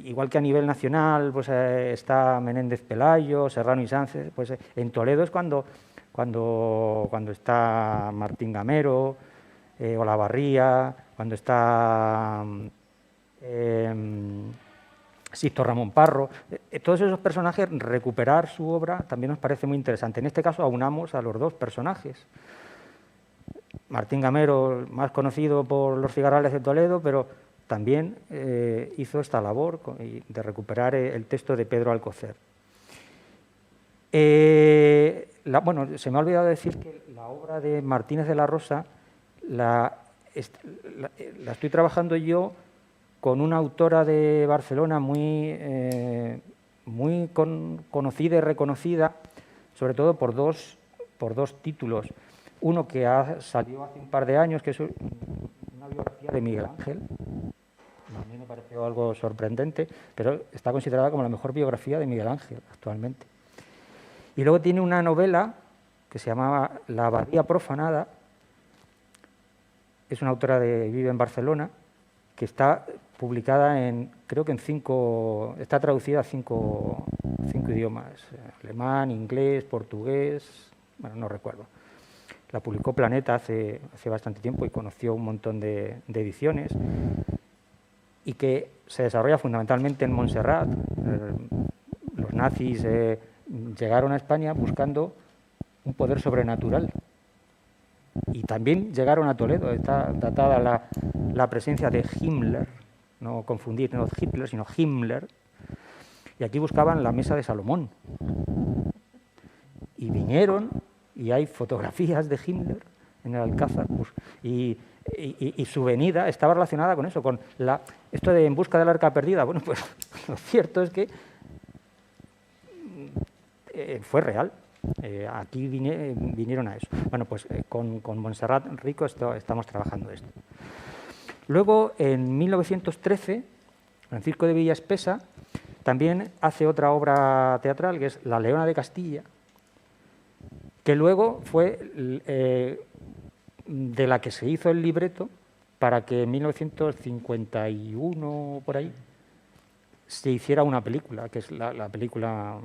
igual que a nivel nacional, pues está Menéndez Pelayo, Serrano y Sánchez, pues en Toledo es cuando está Martín Gamero, Olavarría, cuando está Sixto Ramón Parro. Todos esos personajes, recuperar su obra también nos parece muy interesante. En este caso aunamos a los dos personajes. Martín Gamero, más conocido por los cigarrales de Toledo, pero también hizo esta labor de recuperar el texto de Pedro Alcocer. Bueno, se me ha olvidado decir que la obra de Martínez de la Rosa la estoy trabajando yo con una autora de Barcelona muy muy conocida y reconocida, sobre todo por dos títulos. Uno que salió hace un par de años, que es una biografía de Miguel Ángel. A mí me pareció algo sorprendente, pero está considerada como la mejor biografía de Miguel Ángel actualmente. Y luego tiene una novela que se llamaba La abadía profanada. Es una autora que vive en Barcelona, que está publicada creo que está traducida a cinco idiomas: alemán, inglés, portugués, bueno, no recuerdo. La publicó Planeta hace bastante tiempo y conoció un montón de ediciones, y que se desarrolla fundamentalmente en Montserrat. Los nazis llegaron a España buscando un poder sobrenatural, y también llegaron a Toledo. Está datada la presencia de Himmler, no confundir, no Hitler, sino Himmler, y aquí buscaban la mesa de Salomón. Y vinieron, y hay fotografías de Himmler en el Alcázar, y su venida estaba relacionada con eso, con esto de En busca del arca perdida. Bueno, pues lo cierto es que fue real. Aquí vinieron a eso. Bueno, pues con Montserrat Rico estamos trabajando esto. Luego, en 1913, Francisco de Villaspesa también hace otra obra teatral, que es La Leona de Castilla, que luego fue de la que se hizo el libreto para que en 1951, por ahí, se hiciera una película, que es la película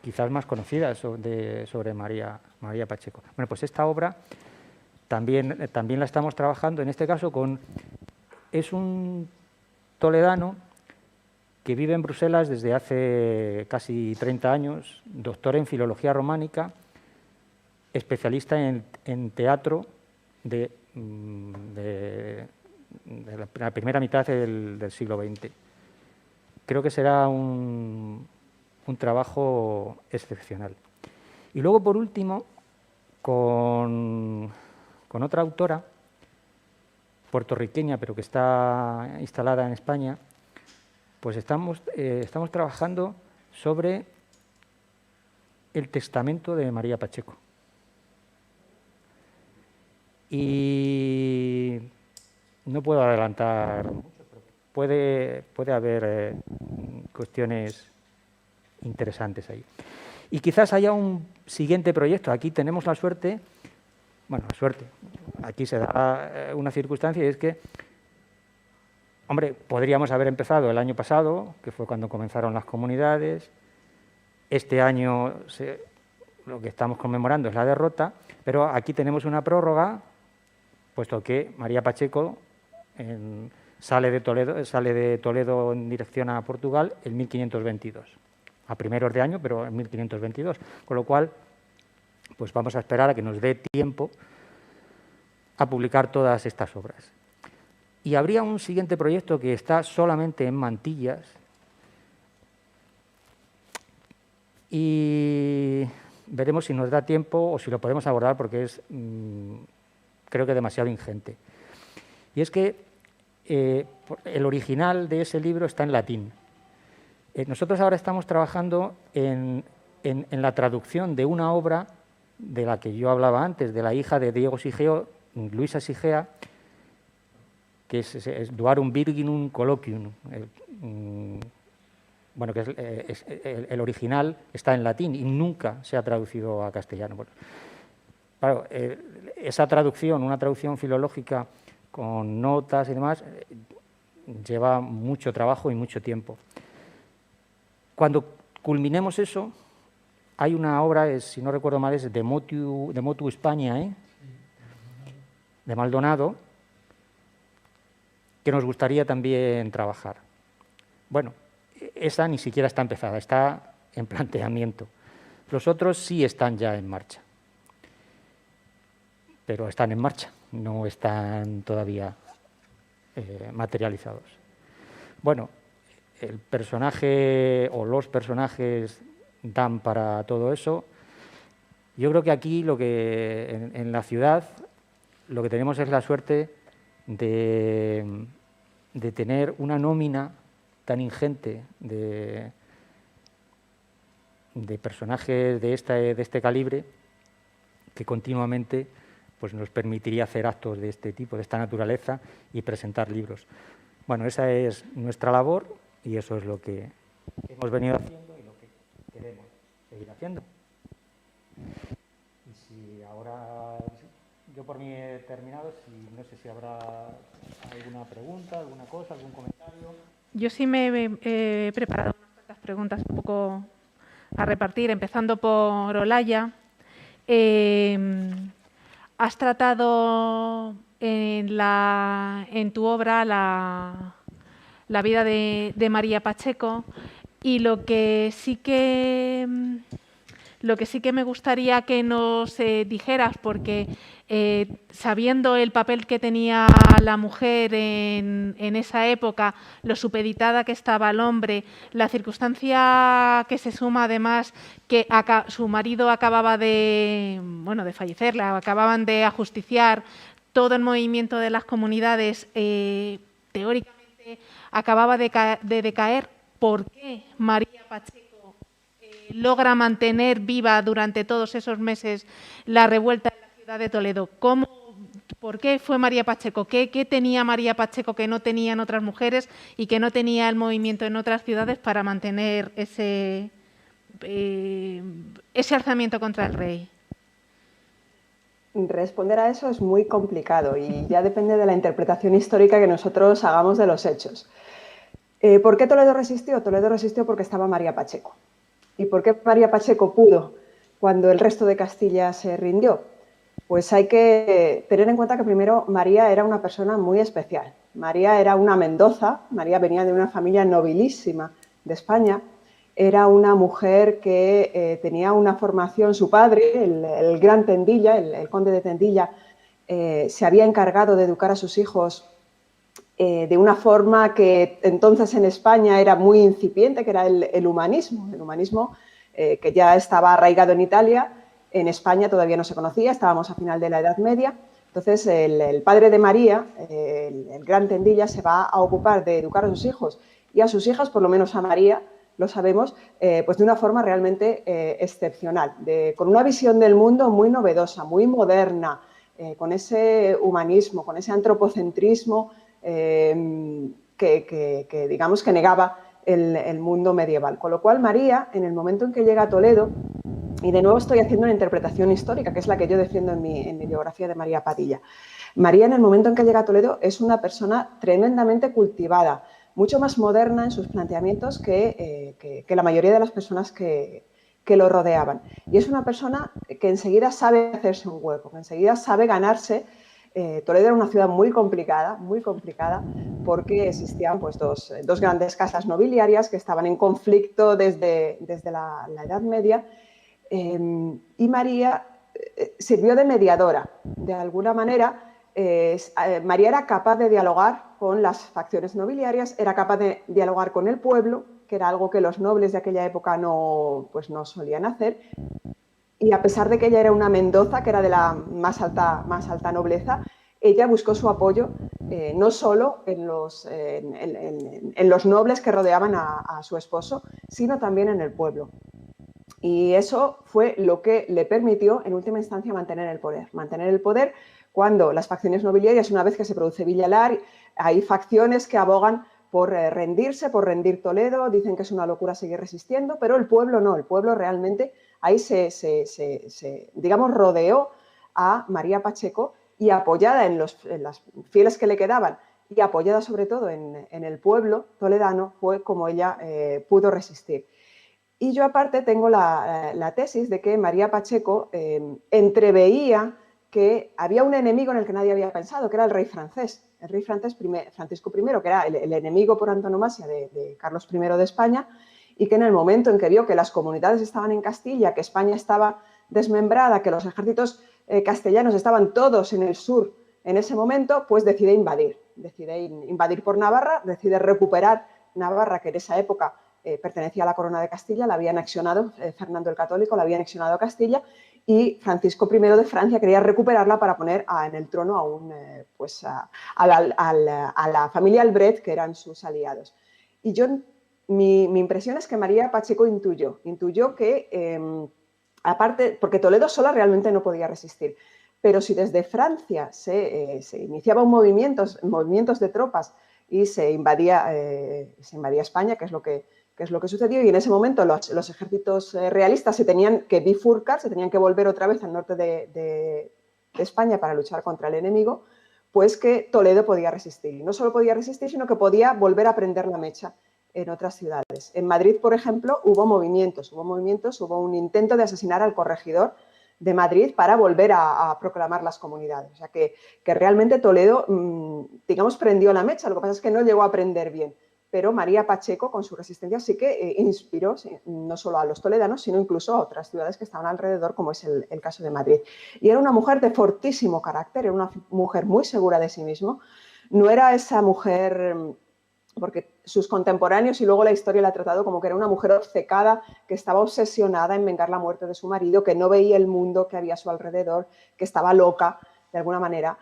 quizás más conocida sobre María Pacheco. Bueno, pues esta obra también la estamos trabajando, en este caso es un toledano que vive en Bruselas desde hace casi 30 años, doctor en filología románica, especialista en teatro de la primera mitad del siglo XX. Creo que será un trabajo excepcional. Y luego, por último, con otra autora puertorriqueña, pero que está instalada en España, pues estamos trabajando sobre el testamento de María Pacheco. Y no puedo adelantar mucho, pero puede haber cuestiones interesantes ahí. Y quizás haya un siguiente proyecto. Aquí tenemos la suerte, aquí se da una circunstancia, y es que, hombre, podríamos haber empezado el año pasado, que fue cuando comenzaron las comunidades. Este año lo que estamos conmemorando es la derrota, pero aquí tenemos una prórroga, puesto que María Pacheco sale de Toledo en dirección a Portugal en 1522, a primeros de año, pero en 1522, con lo cual pues vamos a esperar a que nos dé tiempo a publicar todas estas obras. Y habría un siguiente proyecto que está solamente en mantillas, y veremos si nos da tiempo o si lo podemos abordar, porque es creo que demasiado ingente. Y es que el original de ese libro está en latín. Nosotros ahora estamos trabajando en la traducción de una obra de la que yo hablaba antes, de la hija de Diego Sigeo, Luisa Sigea, que es Duarum Virginum Colloquium. Bueno, que el original está en latín y nunca se ha traducido a castellano. Bueno, claro, esa traducción, una traducción filológica con notas y demás, lleva mucho trabajo y mucho tiempo. Cuando culminemos eso, hay una obra, si no recuerdo mal, es de Motu Hispania, de Maldonado, que nos gustaría también trabajar. Bueno, esa ni siquiera está empezada, está en planteamiento. Los otros sí están ya en marcha, pero están en marcha, no están todavía materializados. Bueno, el personaje o los personajes dan para todo eso. Yo creo que aquí en la ciudad lo que tenemos es la suerte de tener una nómina tan ingente de de personajes de este calibre que continuamente pues, nos permitiría hacer actos de este tipo, de esta naturaleza y presentar libros. Bueno, esa es nuestra labor y eso es lo que hemos venido haciendo y lo que queremos seguir haciendo. Y si ahora, yo por mí he terminado, no sé si habrá alguna pregunta, alguna cosa, algún comentario. Yo sí me he preparado unas cuantas preguntas un poco a repartir, empezando por Olaya. Has tratado en tu obra la vida de María Pacheco y lo que sí que me gustaría que nos dijeras, porque sabiendo el papel que tenía la mujer en esa época, lo supeditada que estaba el hombre, la circunstancia que se suma además que su marido acababa de fallecer, la acababan de ajusticiar, todo el movimiento de las comunidades teóricamente acababa de decaer. ¿Por qué María Pacheco logra mantener viva durante todos esos meses la revuelta en la ciudad de Toledo? ¿Por qué fue María Pacheco? ¿Qué tenía María Pacheco que no tenían otras mujeres y que no tenía el movimiento en otras ciudades para mantener ese alzamiento contra el rey? Responder a eso es muy complicado y ya depende de la interpretación histórica que nosotros hagamos de los hechos. ¿Por qué Toledo resistió? Toledo resistió porque estaba María Pacheco. ¿Y por qué María Pacheco pudo cuando el resto de Castilla se rindió? Pues hay que tener en cuenta que primero María era una persona muy especial. María era una Mendoza, María venía de una familia nobilísima de España, era una mujer que tenía una formación, su padre, el gran Tendilla, el conde de Tendilla, se había encargado de educar a sus hijos de una forma que entonces en España era muy incipiente, que era el humanismo que ya estaba arraigado en Italia. En España todavía no se conocía, estábamos a final de la Edad Media. Entonces el padre de María, el gran Tendilla, se va a ocupar de educar a sus hijos y a sus hijas, por lo menos a María, lo sabemos, pues de una forma realmente excepcional, con una visión del mundo muy novedosa, muy moderna, con ese humanismo, con ese antropocentrismo que digamos que negaba el mundo medieval. Con lo cual María, en el momento en que llega a Toledo, y de nuevo estoy haciendo una interpretación histórica, que es la que yo defiendo en mi biografía de María Padilla. María, en el momento en que llega a Toledo, es una persona tremendamente cultivada, mucho más moderna en sus planteamientos que la mayoría de las personas que lo rodeaban. Y es una persona que enseguida sabe hacerse un hueco, que enseguida sabe ganarse. Toledo era una ciudad muy complicada, porque existían pues, dos grandes casas nobiliarias que estaban en conflicto desde la Edad Media. Y María sirvió de mediadora. De alguna manera, María era capaz de dialogar con las facciones nobiliarias, era capaz de dialogar con el pueblo, que era algo que los nobles de aquella época no solían hacer. Y a pesar de que ella era una Mendoza, que era de la más alta nobleza, ella buscó su apoyo no solo en los nobles que rodeaban a su esposo, sino también en el pueblo. Y eso fue lo que le permitió, en última instancia, mantener el poder cuando las facciones nobiliarias, una vez que se produce Villalar, hay facciones que abogan por rendirse, por rendir Toledo, dicen que es una locura seguir resistiendo, pero el pueblo no, el pueblo realmente ahí digamos, rodeó a María Pacheco y apoyada en las fieles que le quedaban y apoyada sobre todo en el pueblo toledano, fue como ella pudo resistir. Y yo aparte tengo la tesis de que María Pacheco entreveía que había un enemigo en el que nadie había pensado, que era el rey francés. El rey francés Francisco I, que era el enemigo por antonomasia de Carlos I de España, y que en el momento en que vio que las comunidades estaban en Castilla, que España estaba desmembrada, que los ejércitos castellanos estaban todos en el sur en ese momento, pues decide invadir por Navarra, decide recuperar Navarra, que en esa época pertenecía a la corona de Castilla, la había anexionado Fernando el Católico, la había anexionado a Castilla, y Francisco I de Francia quería recuperarla para poner en el trono a la familia Albret, que eran sus aliados. Y yo mi impresión es que María Pacheco intuyó que, aparte, porque Toledo sola realmente no podía resistir, pero si desde Francia se iniciaba movimientos de tropas y se invadía España, que es lo que sucedió, y en ese momento los ejércitos realistas se tenían que bifurcar, se tenían que volver otra vez al norte de España para luchar contra el enemigo, pues que Toledo podía resistir. Y no solo podía resistir, sino que podía volver a prender la mecha en otras ciudades. En Madrid, por ejemplo, hubo movimientos, hubo un intento de asesinar al corregidor de Madrid para volver a proclamar las comunidades. O sea que realmente Toledo, digamos, prendió la mecha. Lo que pasa es que no llegó a prender bien. Pero María Pacheco, con su resistencia, sí que inspiró no solo a los toledanos, sino incluso a otras ciudades que estaban alrededor, como es el caso de Madrid. Y era una mujer de fortísimo carácter, era una mujer muy segura de sí misma. No era esa mujer, porque sus contemporáneos y luego la historia la ha tratado como que era una mujer obcecada, que estaba obsesionada en vengar la muerte de su marido, que no veía el mundo que había a su alrededor, que estaba loca de alguna manera.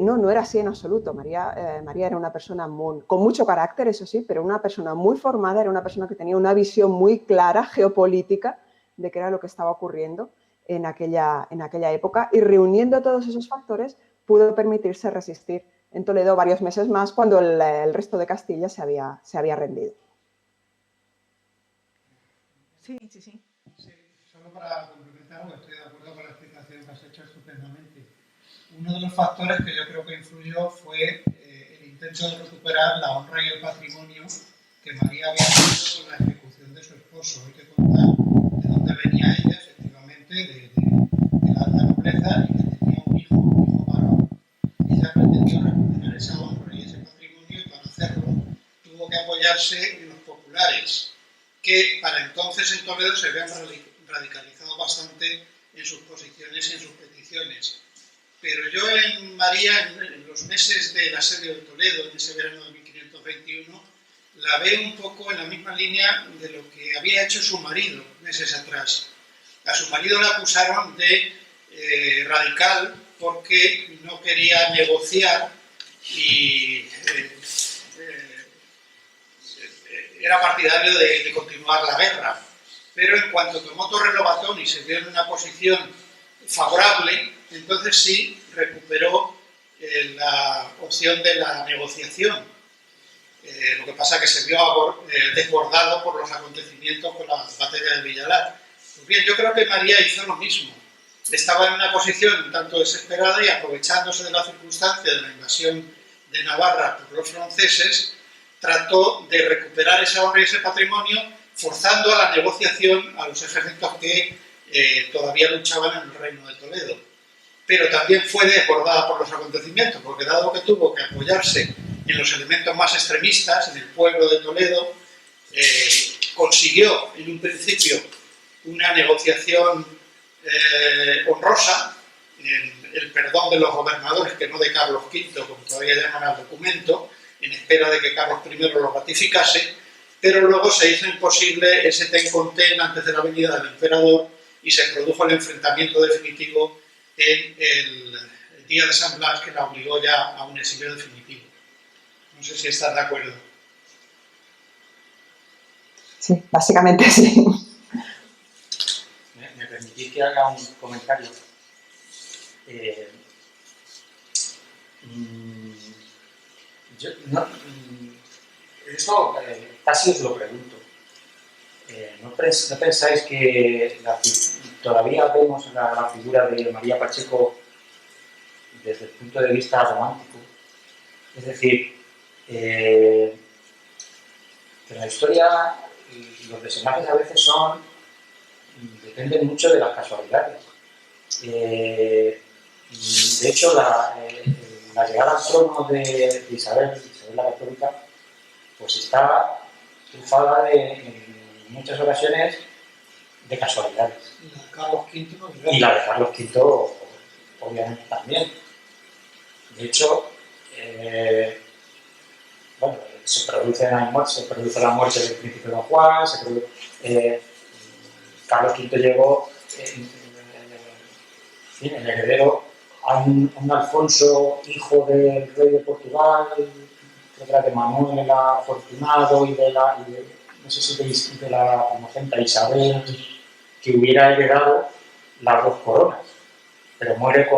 No era así en absoluto. María era una persona con mucho carácter, eso sí, pero una persona muy formada, era una persona que tenía una visión muy clara geopolítica de qué era lo que estaba ocurriendo en aquella época, y reuniendo todos esos factores pudo permitirse resistir en Toledo varios meses más cuando el resto de Castilla se había rendido. Sí. Sí, solo para complementar, estoy de acuerdo con la explicación que has hecho estupendamente. Uno de los factores que yo creo que influyó fue el intento de recuperar la honra y el patrimonio que María había tenido con la ejecución de su esposo. Hay que contar de dónde venía ella, efectivamente, de la alta nobleza, y que tenía un hijo varón. Ella pretendió recuperar esa honra y ese patrimonio, y para hacerlo tuvo que apoyarse en los populares, que para entonces en Toledo se habían radicalizado bastante en sus posiciones y en sus peticiones. Pero yo en María, en los meses del asedio de Toledo, en ese verano de 1521, la veo un poco en la misma línea de lo que había hecho su marido meses atrás. A su marido le acusaron de radical porque no quería negociar y era partidario de continuar la guerra. Pero en cuanto tomó Torre Lobatón y se vio en una posición favorable, entonces sí recuperó la opción de la negociación. Lo que pasa es que se vio desbordado por los acontecimientos con la batalla de Villalar. Pues bien, yo creo que María hizo lo mismo. Estaba en una posición un tanto desesperada y, aprovechándose de la circunstancia de la invasión de Navarra por los franceses, trató de recuperar esa honra y ese patrimonio, forzando a la negociación a los ejércitos que todavía luchaban en el reino de Toledo. Pero también fue desbordada por los acontecimientos, porque dado que tuvo que apoyarse en los elementos más extremistas, en el pueblo de Toledo, consiguió en un principio una negociación honrosa, el perdón de los gobernadores, que no de Carlos V, como todavía llaman al documento, en espera de que Carlos I lo ratificase, pero luego se hizo imposible ese ten con ten antes de la venida del emperador y se produjo el enfrentamiento definitivo en el día de San Blas, que la obligó ya a un exilio definitivo. No sé si estás de acuerdo. Sí, básicamente sí. ¿Me permitís que haga un comentario? Esto casi os lo pregunto. ¿No pensáis que todavía vemos la figura de María Pacheco desde el punto de vista romántico? Es decir, que en la historia los personajes a veces dependen mucho de las casualidades. De hecho, la llegada al trono de Isabel la Católica, pues está trufada en muchas ocasiones de casualidades. Y la de Carlos V, obviamente, también. De hecho, bueno, se produce la muerte del príncipe Don Juan, Carlos V llegó, el heredero, a un Alfonso, hijo del rey de Portugal, creo que era de Manuel el Afortunado y de no sé si de la primogénita Isabel, que hubiera heredado las 2 coronas, pero muere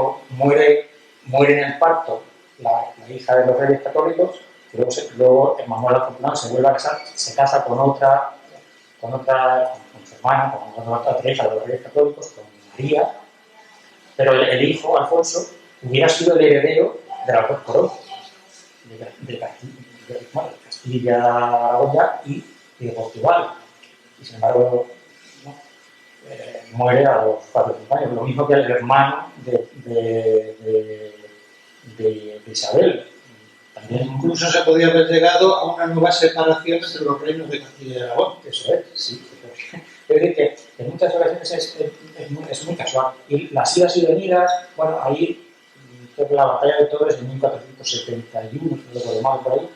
en el parto la hija de los reyes católicos, que luego Manuel Afortunado se vuelve a casar, se casa con su hermana, con otra hija de los reyes católicos, con María, pero el hijo, Alfonso, hubiera sido el heredero de las 2 coronas, de Castilla, Aragón y de Portugal. Y sin embargo, muere a los 4 o 5 años, lo mismo que el hermano de Isabel. También incluso se podía haber llegado a una nueva separación entre los reinos de Castilla y Aragón. Eso es, sí. Es decir, que en muchas ocasiones es muy casual. Y las idas y venidas, bueno, ahí creo que la batalla de Torres en 1471, si no recuerdo mal por ahí,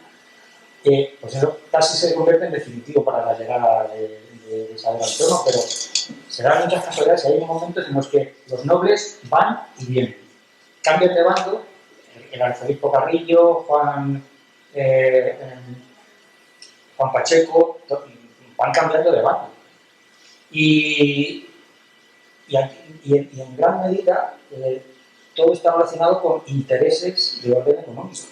pues eso casi se convierte en definitivo para la llegada de Isabel al trono, pero se dan muchas casualidades y hay momentos en los que los nobles van y vienen. Cambian de bando, el arzobispo Carrillo, Juan Pacheco, van cambiando de bando. Y en gran medida todo está relacionado con intereses de orden económico.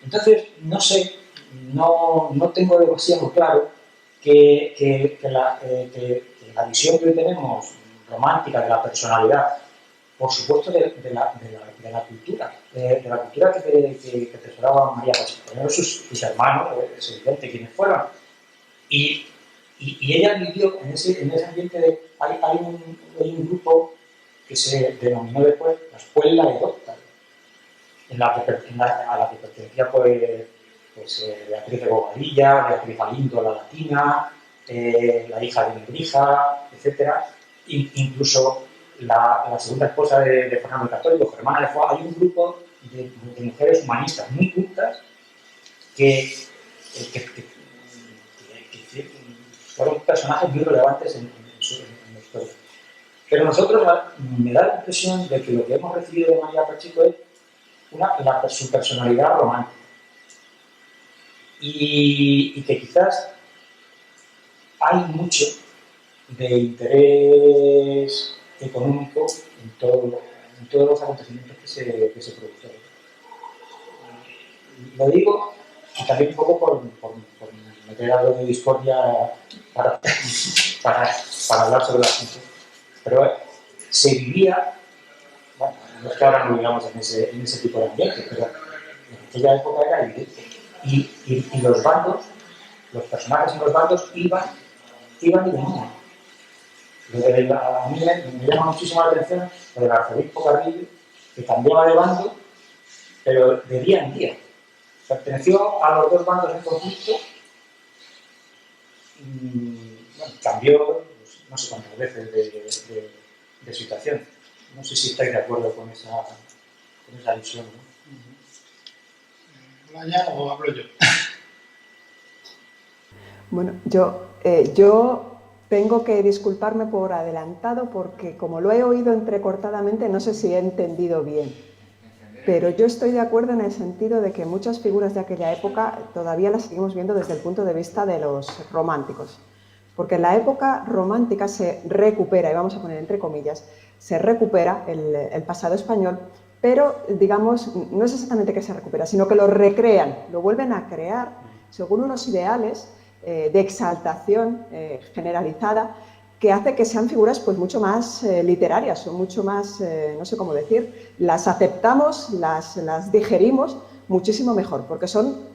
Entonces, no sé, no tengo demasiado claro que la visión que hoy tenemos romántica de la personalidad, por supuesto de la cultura, de la cultura que atesoraba María Pacheco, primero sus hermanos, es evidente quiénes fueron, y ella vivió en ese ambiente de... Hay un grupo que se denominó después la Escuela de Docta, a la que pertenecía pues Beatriz de Bobadilla, Beatriz Galindo, la latina, la hija de Nebrija, etc. Incluso la segunda esposa de Fernando el Católico, Germana de Foix. Hay un grupo de mujeres humanistas muy cultas que fueron personajes muy relevantes en la historia. Pero nosotros me da la impresión de que lo que hemos recibido de María Pacheco es su personalidad romántica. Y que quizás hay mucho de interés económico en todos los acontecimientos que se produjeron. Lo digo y también un poco por meter algo de discordia para hablar sobre el asunto. Pero se vivía, bueno, no es que ahora no vivamos en ese tipo de ambiente, pero en aquella época era evidente. Y los bandos, los personajes en los bandos iban y venían. A mí me llama muchísimo la atención lo del arzobispo Carrillo, que cambiaba de bando, pero de día en día. Perteneció a los 2 bandos en conflicto, bueno, cambió no sé cuántas veces de situación. No sé si estáis de acuerdo con esa visión, ¿no? ¿Vaya o hablo yo? Bueno, yo tengo que disculparme por adelantado porque como lo he oído entrecortadamente no sé si he entendido bien. Pero yo estoy de acuerdo en el sentido de que muchas figuras de aquella época todavía las seguimos viendo desde el punto de vista de los románticos. Porque en la época romántica se recupera, y vamos a poner entre comillas, se recupera el pasado español, pero digamos, no es exactamente que se recupera, sino que lo recrean, lo vuelven a crear según unos ideales de exaltación generalizada que hace que sean figuras pues mucho más literarias, o mucho más, no sé cómo decir, las aceptamos, las digerimos muchísimo mejor, porque son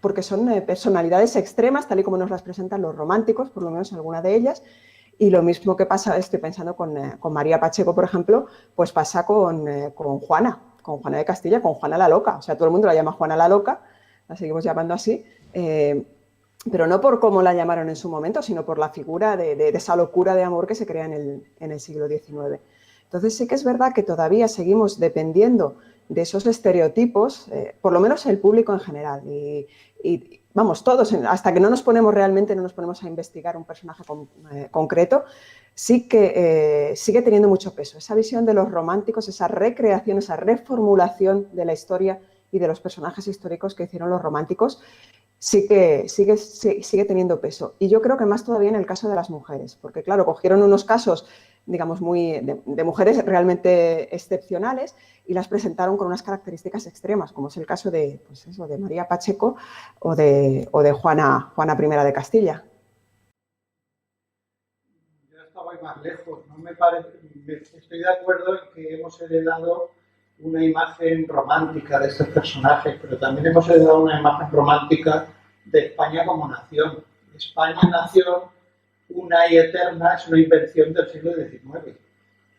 personalidades extremas, tal y como nos las presentan los románticos, por lo menos alguna de ellas, y lo mismo que pasa, estoy pensando con María Pacheco, por ejemplo, pues pasa con Juana de Castilla, con Juana la Loca, o sea, todo el mundo la llama Juana la Loca, la seguimos llamando así, pero no por cómo la llamaron en su momento, sino por la figura de esa locura de amor que se crea en el siglo XIX. Entonces sí que es verdad que todavía seguimos dependiendo de esos estereotipos, por lo menos el público en general, y vamos, todos, hasta que no nos ponemos a investigar un personaje concreto, sigue teniendo mucho peso. Esa visión de los románticos, esa recreación, esa reformulación de la historia y de los personajes históricos que hicieron los románticos, sigue teniendo peso. Y yo creo que más todavía en el caso de las mujeres, porque claro, cogieron unos casos, digamos, de mujeres realmente excepcionales y las presentaron con unas características extremas, como es el caso de, pues eso, de María Pacheco o de Juana I de Castilla. Yo estaba más lejos, no me parece, estoy de acuerdo en que hemos heredado una imagen romántica de estos personajes, pero también hemos heredado una imagen romántica de España como nación. España, nación, una y eterna, es una invención del siglo XIX.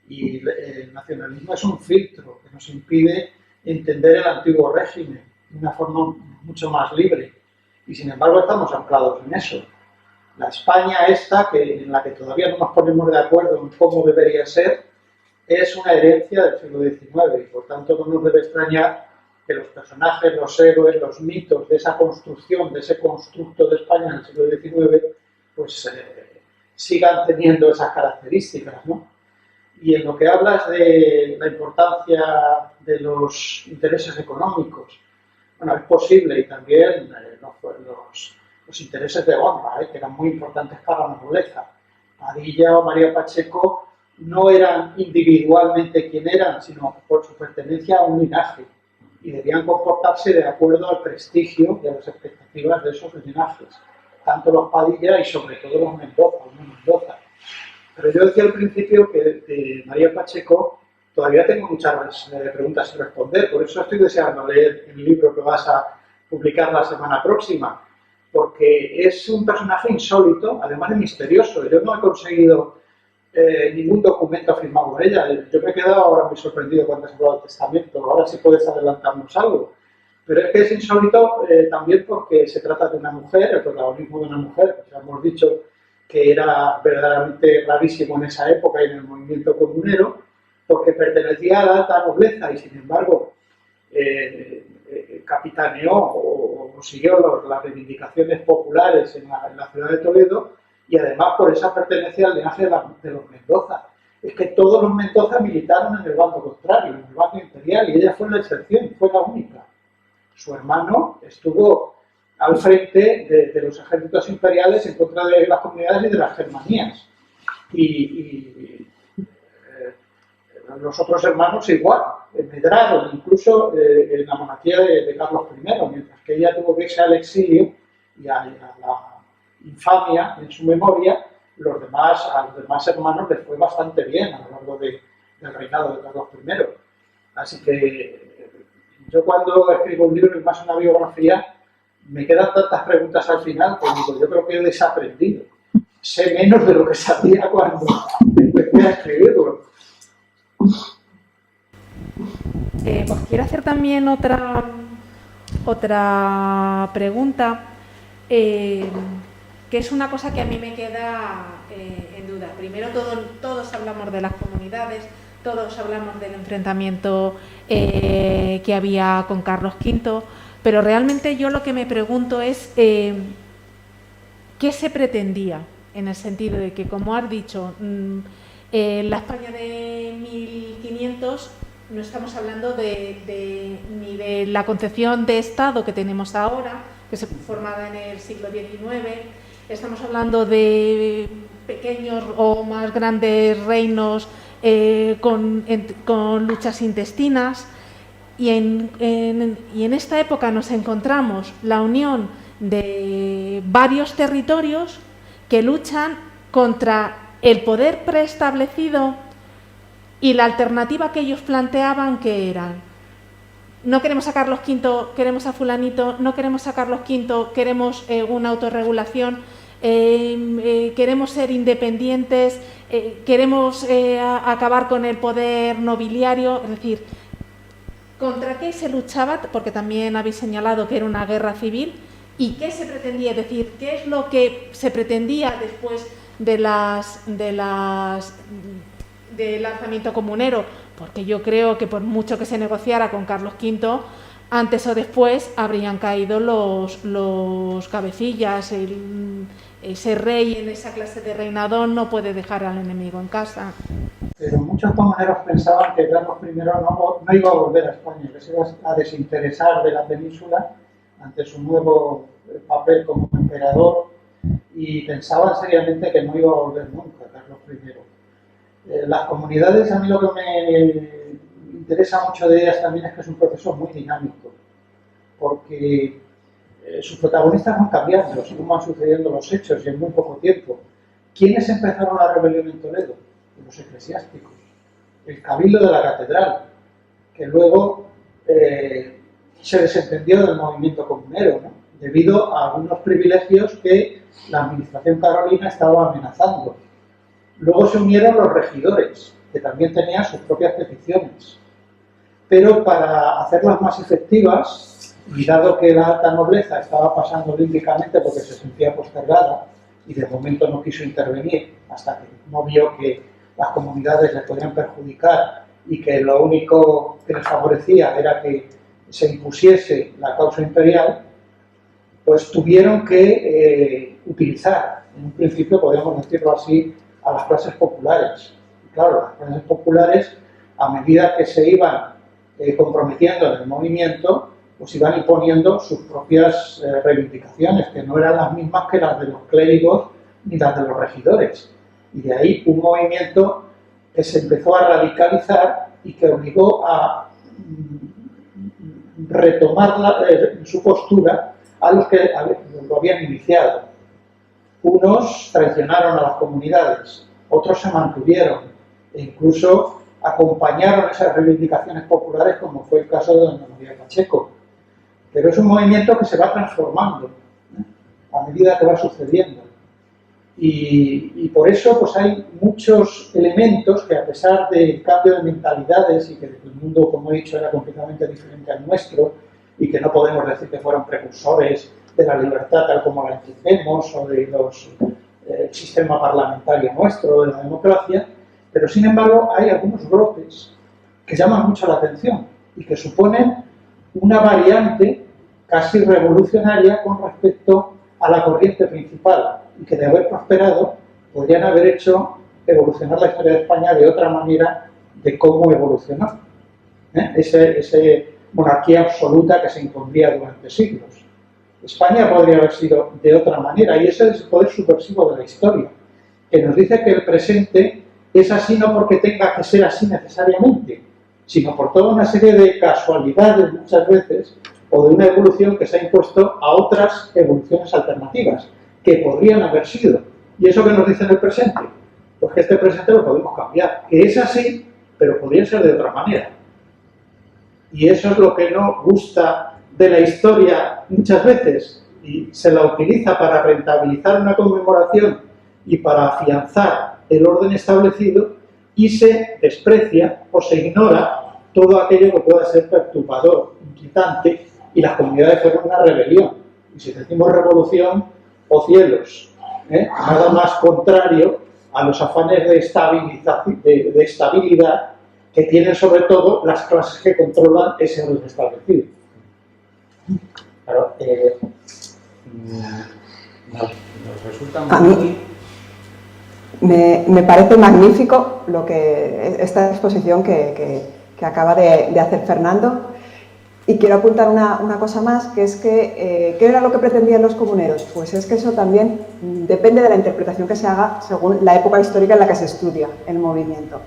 Y el nacionalismo es un filtro que nos impide entender el antiguo régimen de una forma mucho más libre. Y sin embargo estamos anclados en eso. La España esta, en la que todavía no nos ponemos de acuerdo en cómo debería ser, es una herencia del siglo XIX y por tanto no nos debe extrañar que los personajes, los héroes, los mitos de esa construcción, de ese constructo de España en el siglo XIX, pues sigan teniendo esas características, ¿no? Y en lo que hablas de la importancia de los intereses económicos, bueno, es posible, y también los intereses de honra, que eran muy importantes para la nobleza. Padilla o María Pacheco no eran individualmente quien eran, sino por su pertenencia a un linaje, y debían comportarse de acuerdo al prestigio y a las expectativas de esos linajes, tanto los Padilla y sobre todo los Mendoza. Pero yo decía al principio que de María Pacheco todavía tengo muchas preguntas sin responder, por eso estoy deseando leer el libro que vas a publicar la semana próxima, porque es un personaje insólito, además de misterioso. Yo no he conseguido ningún documento firmado por ella. Yo me he quedado ahora muy sorprendido cuando has hablado del testamento. Ahora sí puedes adelantarnos algo. Pero es que es insólito también porque se trata de una mujer, el protagonismo de una mujer. Ya hemos dicho que era verdaderamente rarísimo en esa época y en el movimiento comunero, porque pertenecía a la alta nobleza y sin embargo capitaneó o siguió las reivindicaciones populares en la ciudad de Toledo, y además por esa pertenencia al linaje de los Mendoza. Es que todos los Mendoza militaron en el bando contrario, en el bando imperial, y ella fue la excepción, fue la única. Su hermano estuvo al frente de los ejércitos imperiales en contra de las comunidades y de las germanías. Y los otros hermanos igual, medraron incluso en la monarquía de Carlos I, mientras que ella tuvo que irse al exilio y a la infamia en su memoria. A los demás hermanos les fue bastante bien a lo largo del reinado de Carlos I. Así que yo cuando escribo un libro y más una biografía, me quedan tantas preguntas al final que digo, yo creo que he desaprendido. Sé menos de lo que sabía cuando empecé a escribirlo. Os quiero hacer también otra pregunta, que es una cosa que a mí me queda en duda. Primero, todos hablamos de las comunidades, todos hablamos del enfrentamiento que había con Carlos V, pero realmente yo lo que me pregunto es ¿qué se pretendía? En el sentido de que, como has dicho, la España de 1500 no estamos hablando ni de la concepción de Estado que tenemos ahora, que se formada en el siglo XIX. Estamos hablando de pequeños o más grandes reinos con luchas intestinas. Y en esta época nos encontramos la unión de varios territorios que luchan contra el poder preestablecido y la alternativa que ellos planteaban, que eran: no queremos a Carlos V, queremos a fulanito; no queremos a Carlos V, queremos una autorregulación; queremos ser independientes; queremos acabar con el poder nobiliario. Es decir, ¿contra qué se luchaba? Porque también habéis señalado que era una guerra civil. ¿Y qué se pretendía? Es decir, ¿qué es lo que se pretendía después del lanzamiento comunero? Porque yo creo que por mucho que se negociara con Carlos V, antes o después habrían caído los cabecillas. Ese rey en esa clase de reinado no puede dejar al enemigo en casa. Pero muchos comuneros pensaban que Carlos I no iba a volver a España, que se iba a desinteresar de la península ante su nuevo papel como emperador y pensaban seriamente que no iba a volver nunca Carlos I. Las comunidades, a mí lo que me interesa mucho de ellas también es que es un proceso muy dinámico, porque sus protagonistas van cambiando según van sucediendo los hechos y en muy poco tiempo. ¿Quiénes empezaron la rebelión en Toledo? Los eclesiásticos, el cabildo de la catedral, que luego se desentendió del movimiento comunero, ¿no? Debido a algunos privilegios que la administración carolina estaba amenazando. Luego se unieron los regidores, que también tenían sus propias peticiones. Pero para hacerlas más efectivas, y dado que la alta nobleza estaba pasando olímpicamente porque se sentía postergada, y de momento no quiso intervenir hasta que no vio que las comunidades le podían perjudicar y que lo único que les favorecía era que se impusiese la causa imperial, pues tuvieron que utilizar, en un principio podríamos decirlo así, a las clases populares. Y claro, las clases populares, a medida que se iban comprometiendo en el movimiento, pues iban imponiendo sus propias reivindicaciones, que no eran las mismas que las de los clérigos ni las de los regidores. Y de ahí un movimiento que se empezó a radicalizar y que obligó a retomar su postura a los que lo habían iniciado. Unos traicionaron a las comunidades, otros se mantuvieron e incluso acompañaron esas reivindicaciones populares, como fue el caso de doña María Pacheco. Pero es un movimiento que se va transformando, ¿eh?, a medida que va sucediendo. Y por eso pues hay muchos elementos que, a pesar del cambio de mentalidades y que el mundo, como he dicho, era completamente diferente al nuestro y que no podemos decir que fueron precursores de la libertad tal como la entendemos o del sistema parlamentario nuestro, de la democracia, pero sin embargo hay algunos brotes que llaman mucho la atención y que suponen una variante casi revolucionaria con respecto a la corriente principal, y que, de haber prosperado, podrían haber hecho evolucionar la historia de España de otra manera de cómo evolucionó. Esa monarquía absoluta que se impondría durante siglos. España podría haber sido de otra manera, y ese es el poder subversivo de la historia, que nos dice que el presente es así no porque tenga que ser así necesariamente, sino por toda una serie de casualidades muchas veces, o de una evolución que se ha impuesto a otras evoluciones alternativas, que podrían haber sido. ¿Y eso qué nos dice en el presente? Pues que este presente lo podemos cambiar, que es así, pero podría ser de otra manera. Y eso es lo que no gusta de la historia muchas veces, y se la utiliza para rentabilizar una conmemoración y para afianzar el orden establecido, y se desprecia o se ignora todo aquello que pueda ser perturbador, inquietante, y las comunidades fueron una rebelión. Y si decimos revolución, ¡oh cielos!, nada más contrario a los afanes de estabilidad que tienen sobre todo las clases que controlan ese orden establecido. Claro, nos resulta muy... A mí me parece magnífico esta exposición que acaba de hacer Fernando. Y quiero apuntar una cosa más, que es que, ¿qué era lo que pretendían los comuneros? Pues es que eso también depende de la interpretación que se haga según la época histórica en la que se estudia el movimiento.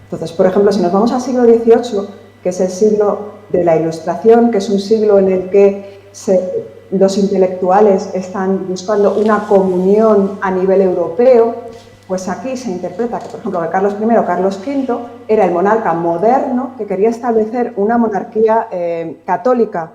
Entonces, por ejemplo, si nos vamos al siglo XVIII, que es el siglo de la Ilustración, que es un siglo en el que los intelectuales están buscando una comunión a nivel europeo, pues aquí se interpreta que, por ejemplo, que Carlos I o Carlos V era el monarca moderno que quería establecer una monarquía católica,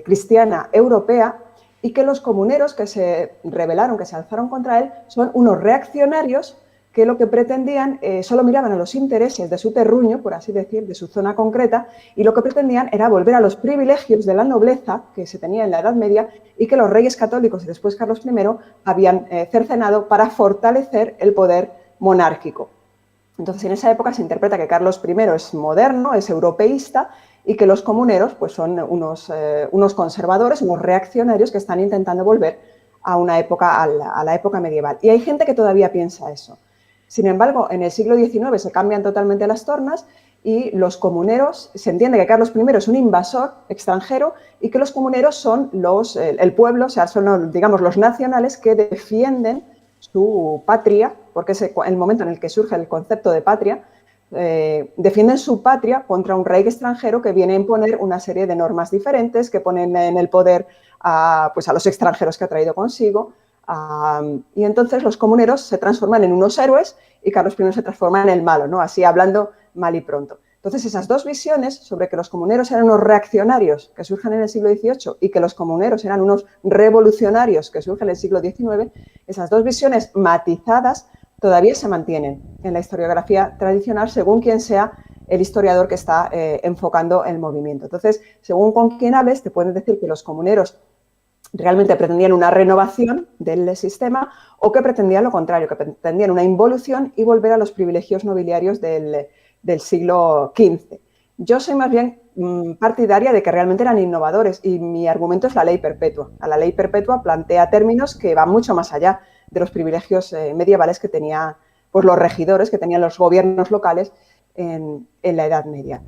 cristiana, europea, y que los comuneros que se rebelaron, que se alzaron contra él, son unos reaccionarios que lo que pretendían, solo miraban a los intereses de su terruño, por así decir, de su zona concreta, y lo que pretendían era volver a los privilegios de la nobleza que se tenía en la Edad Media y que los reyes católicos y después Carlos I habían cercenado para fortalecer el poder monárquico. Entonces, en esa época se interpreta que Carlos I es moderno, es europeísta, y que los comuneros pues, son unos conservadores, unos reaccionarios que están intentando volver a una época, a la época medieval. Y hay gente que todavía piensa eso. Sin embargo, en el siglo XIX se cambian totalmente las tornas y los comuneros, se entiende que Carlos I es un invasor extranjero y que los comuneros son el pueblo, o sea, son, digamos, los nacionales que defienden su patria, porque es el momento en el que surge el concepto de patria, defienden su patria contra un rey extranjero que viene a imponer una serie de normas diferentes, que ponen en el poder pues a los extranjeros que ha traído consigo, y entonces los comuneros se transforman en unos héroes y Carlos I se transforma en el malo, ¿no? Así hablando mal y pronto. Entonces, esas dos visiones sobre que los comuneros eran unos reaccionarios que surgen en el siglo XVIII y que los comuneros eran unos revolucionarios que surgen en el siglo XIX, esas dos visiones matizadas todavía se mantienen en la historiografía tradicional según quien sea el historiador que está enfocando el movimiento. Entonces, según con quien hables, te pueden decir que los comuneros realmente pretendían una renovación del sistema o que pretendían lo contrario, que pretendían una involución y volver a los privilegios nobiliarios del siglo XV. Yo soy más bien partidaria de que realmente eran innovadores y mi argumento es la ley perpetua. La ley perpetua plantea términos que van mucho más allá de los privilegios medievales que tenían pues, los regidores, que tenían los gobiernos locales en la Edad Media.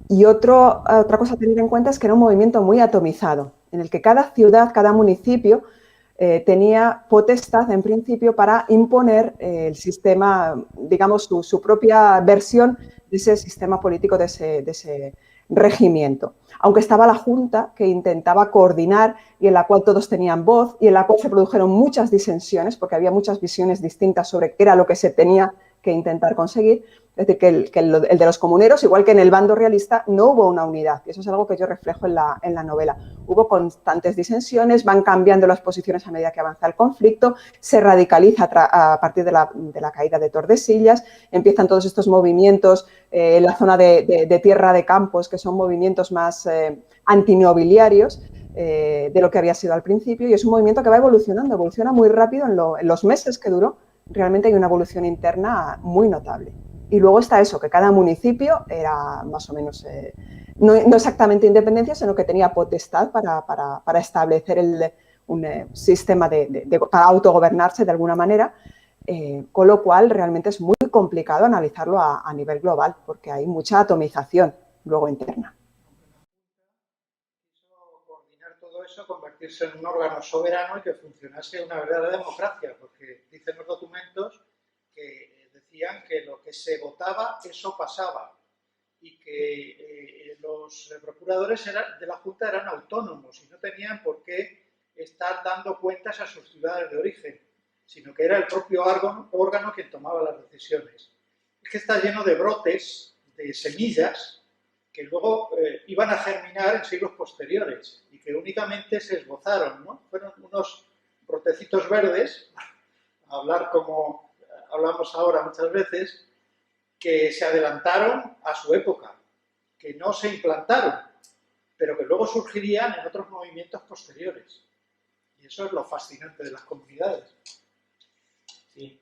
Y otra cosa a tener en cuenta es que era un movimiento muy atomizado, en el que cada ciudad, cada municipio tenía potestad, en principio, para imponer el sistema, digamos, su propia versión de ese sistema político, de ese regimiento. Aunque estaba la Junta, que intentaba coordinar y en la cual todos tenían voz y en la cual se produjeron muchas disensiones, porque había muchas visiones distintas sobre qué era lo que se tenía que intentar conseguir. Es decir, que el de los comuneros, igual que en el bando realista, no hubo una unidad. Y eso es algo que yo reflejo en la novela. Hubo constantes disensiones, van cambiando las posiciones a medida que avanza el conflicto, se radicaliza a partir de la caída de Tordesillas, empiezan todos estos movimientos en la zona de Tierra de Campos, que son movimientos más antinobiliarios de lo que había sido al principio, y es un movimiento que va evolucionando, evoluciona muy rápido en los meses que duró. Realmente hay una evolución interna muy notable. Y luego está eso, que cada municipio era más o menos, no exactamente independencia, sino que tenía potestad para establecer un sistema para autogobernarse de alguna manera, con lo cual realmente es muy complicado analizarlo a nivel global, porque hay mucha atomización luego interna. Coordinar todo eso, convertirse en un órgano soberano y que funcionase una verdadera democracia, porque dicen los documentos que decían que lo que se votaba, eso pasaba, y que los procuradores de la Junta eran autónomos y no tenían por qué estar dando cuentas a sus ciudades de origen, sino que era el propio órgano quien tomaba las decisiones. Es que está lleno de brotes, de semillas, que luego iban a germinar en siglos posteriores y que únicamente se esbozaron, ¿no? Fueron unos brotecitos verdes, a hablar como hablamos ahora muchas veces, que se adelantaron a su época, que no se implantaron, pero que luego surgirían en otros movimientos posteriores. Y eso es lo fascinante de las comunidades. Sí,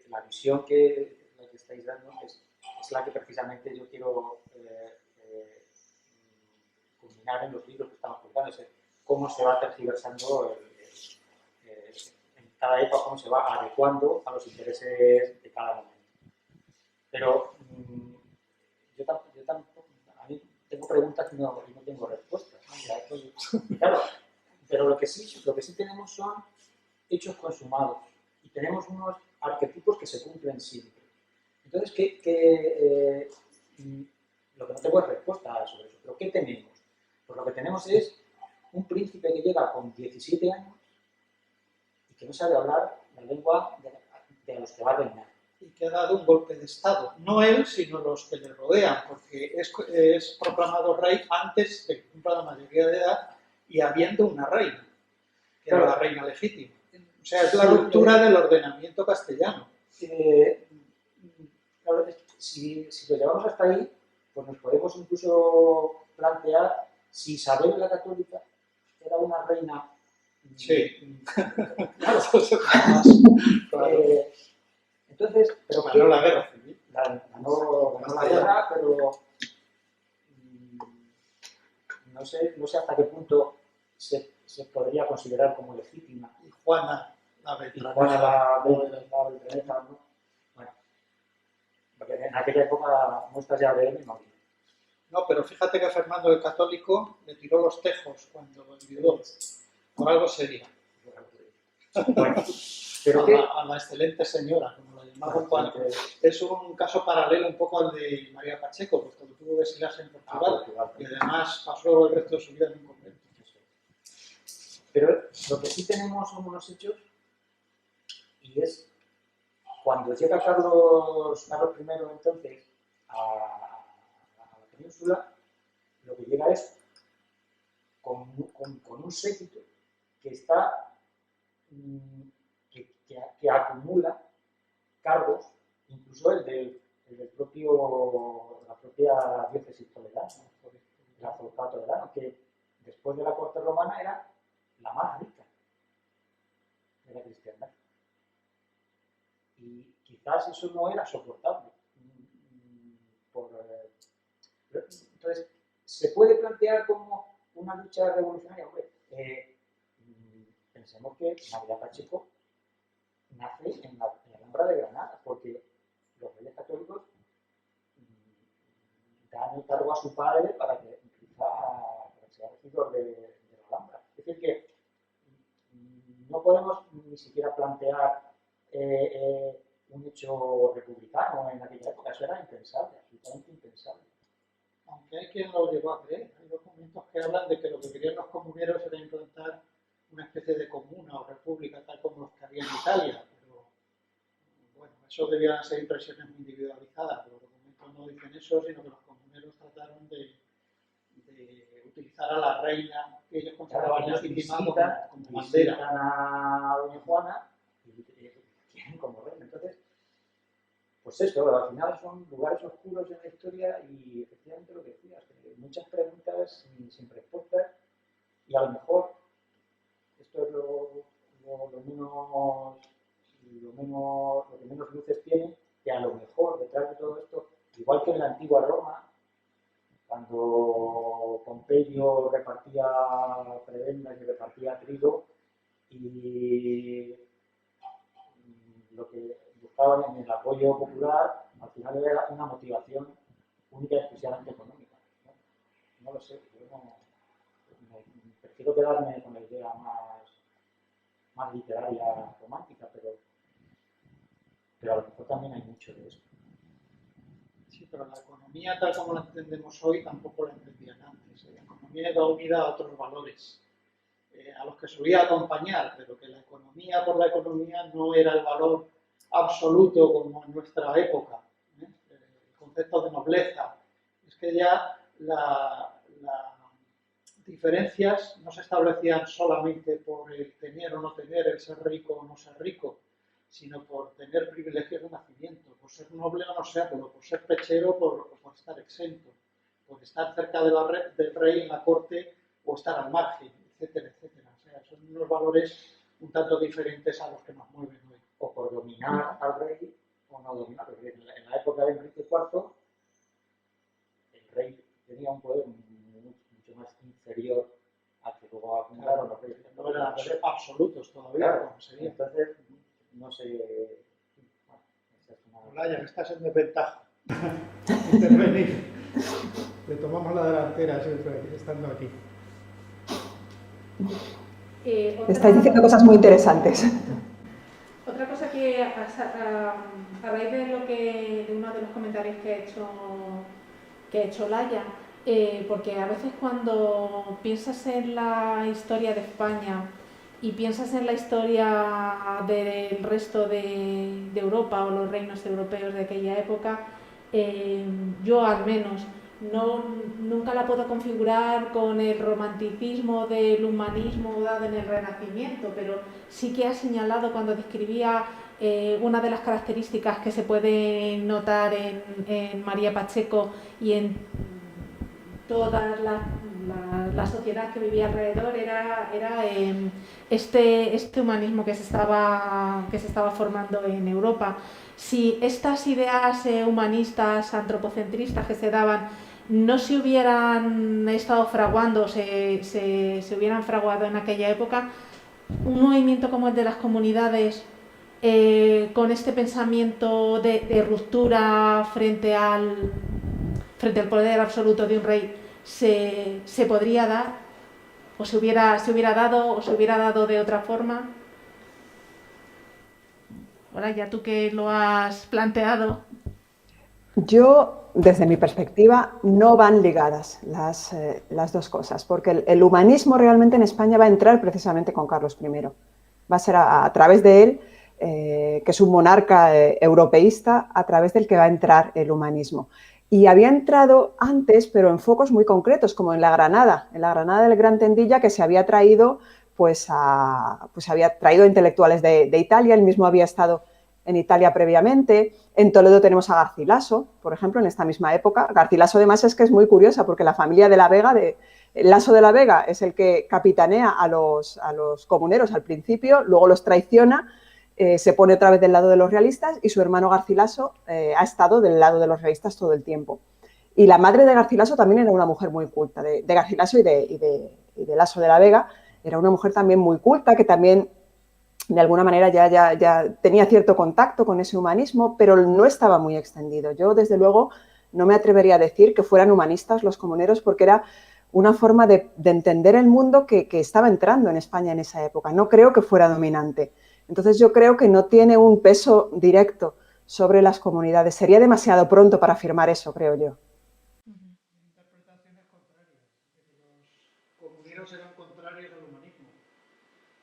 la visión que estáis dando es la que precisamente yo quiero culminar en los libros que estamos publicando, es cómo se va tergiversando en cada época, cómo se va adecuando a los intereses de cada momento. Pero yo tampoco, a mí tengo preguntas y no tengo respuestas, ¿no? Claro, pero lo que sí tenemos son hechos consumados y tenemos unos arquetipos que se cumplen siempre. Entonces, lo que no tengo es respuesta sobre eso, pero ¿qué tenemos? Pues lo que tenemos es un príncipe que llega con 17 años y que no sabe hablar la lengua de los que va a reinar. Y que ha dado un golpe de Estado. No él, sino los que le rodean, porque es proclamado rey antes de que cumpla la mayoría de edad y habiendo una reina, que era la reina legítima. O sea, es la ruptura del ordenamiento castellano. Si lo llevamos hasta ahí, pues nos podemos incluso plantear si Isabel la Católica era una reina. Sí. Claro. Entonces, pero ganó la guerra civil. Ganó la guerra, pero no sé hasta qué punto se podría considerar como legítima. Y Juana la Beltranesa, ¿no? Bueno. porque en aquella época muestras ya de él no había. No, pero fíjate que Fernando el Católico le tiró los tejos cuando enviudó. Por algo sería. Bueno, pero ¿qué? A la excelente señora, como la llamaban cuando. Es un caso paralelo un poco al de María Pacheco, puesto que tuvo que exiliarse en Portugal, y además pasó el resto de su vida en un convento. Pero lo que sí tenemos son unos hechos, y es cuando llega Carlos I entonces a la península, lo que llega es con un séquito que está que acumula cargos, incluso el del la propia diócesis toledana, el arzobispo toledano, que después de la corte romana era la más rica de la cristiandad. Y quizás eso no era soportable. Entonces, ¿se puede plantear como una lucha revolucionaria? Hombre, pensemos que María Pacheco nace en la Alhambra de Granada, porque los reyes católicos dan el cargo a su padre para que sea regidor de la Alhambra. Es decir, que no podemos ni siquiera plantear un hecho republicano en aquella época. Eso era impensable, absolutamente impensable. Aunque hay quien lo llegó a creer. Hay documentos que hablan de que lo que querían los comuneros era implantar una especie de comuna o república, tal como los que había en Italia. Pero, bueno, eso debían ser impresiones muy individualizadas. Los documentos no dicen eso, sino que los comuneros trataron de utilizar a la reina que ellos consideraban legítima como bandera. Visitan a doña Juana y quieren como reina. Entonces, pues eso, al final son lugares oscuros en la historia y efectivamente lo que decías, muchas preguntas sin respuestas, y a lo mejor esto es lo que menos luces tiene, que a lo mejor detrás de todo esto, igual que en la antigua Roma, cuando Pompeyo repartía prebendas y repartía trigo, y lo que buscaban en el apoyo popular, al final era una motivación única y exclusivamente económica. No lo sé, yo prefiero quedarme con la idea más literaria, romántica, pero a lo mejor también hay mucho de eso. Sí, pero la economía tal como la entendemos hoy tampoco la entendían antes. La economía iba unida a otros valores, a los que solía acompañar, pero que la economía por la economía no era el valor absoluto como en nuestra época. El concepto de nobleza. Es que ya las diferencias no se establecían solamente por el tener o no tener, el ser rico o no ser rico, sino por tener privilegios de nacimiento, por ser noble o no serlo, por ser pechero o por estar exento, por estar cerca del rey en la corte o estar al margen, etcétera, etcétera. O sea, son unos valores un tanto diferentes a los que nos mueven hoy. O por dominar al rey o no dominar. En la época de Enrique IV, el rey tenía un poder mucho más inferior al que luego acumularon los reyes. No eran absolutos todavía, claro, como sería. Entonces, no sé. Olaya, que estás en desventaja. Intervenir. Le tomamos la delantera siempre estando aquí. Estáis diciendo cosas muy interesantes. Otra cosa que a raíz de uno de los comentarios que ha hecho Olaya, porque a veces cuando piensas en la historia de España y piensas en la historia del resto de Europa o los reinos europeos de aquella época, yo al menos nunca la puedo configurar con el romanticismo del humanismo dado en el Renacimiento, pero sí que ha señalado cuando describía una de las características que se puede notar en María Pacheco y en toda la sociedad que vivía alrededor, era este humanismo que se estaba formando en Europa. Si estas ideas humanistas, antropocentristas que se daban no se hubieran estado fraguando, se hubieran fraguado en aquella época, un movimiento como el de las comunidades con este pensamiento de ruptura frente al poder absoluto de un rey se podría dar, o se hubiera dado de otra forma. Ahora ya tú que lo has planteado. Yo, desde mi perspectiva, no van ligadas las dos cosas, porque el humanismo realmente en España va a entrar precisamente con Carlos I. Va a ser a través de él, que es un monarca europeísta, a través del que va a entrar el humanismo. Y había entrado antes, pero en focos muy concretos, como en la Granada del Gran Tendilla, que se había traído, había traído intelectuales de Italia, él mismo había estado en Italia previamente. En Toledo tenemos a Garcilaso, por ejemplo, en esta misma época. Garcilaso además es que es muy curiosa, porque la familia de la Vega, Laso de la Vega, es el que capitanea a los comuneros al principio, luego los traiciona, se pone otra vez del lado de los realistas, y su hermano Garcilaso ha estado del lado de los realistas todo el tiempo. Y la madre de Garcilaso también era una mujer muy culta, de Garcilaso y de Laso de la Vega. Era una mujer también muy culta, que también de alguna manera ya tenía cierto contacto con ese humanismo, pero no estaba muy extendido. Yo, desde luego, no me atrevería a decir que fueran humanistas los comuneros, porque era una forma de entender el mundo que estaba entrando en España en esa época. No creo que fuera dominante. Entonces yo creo que no tiene un peso directo sobre las comunidades. Sería demasiado pronto para afirmar eso, creo yo. Interpretaciones contrarias. Los comuneros eran contrarios al humanismo.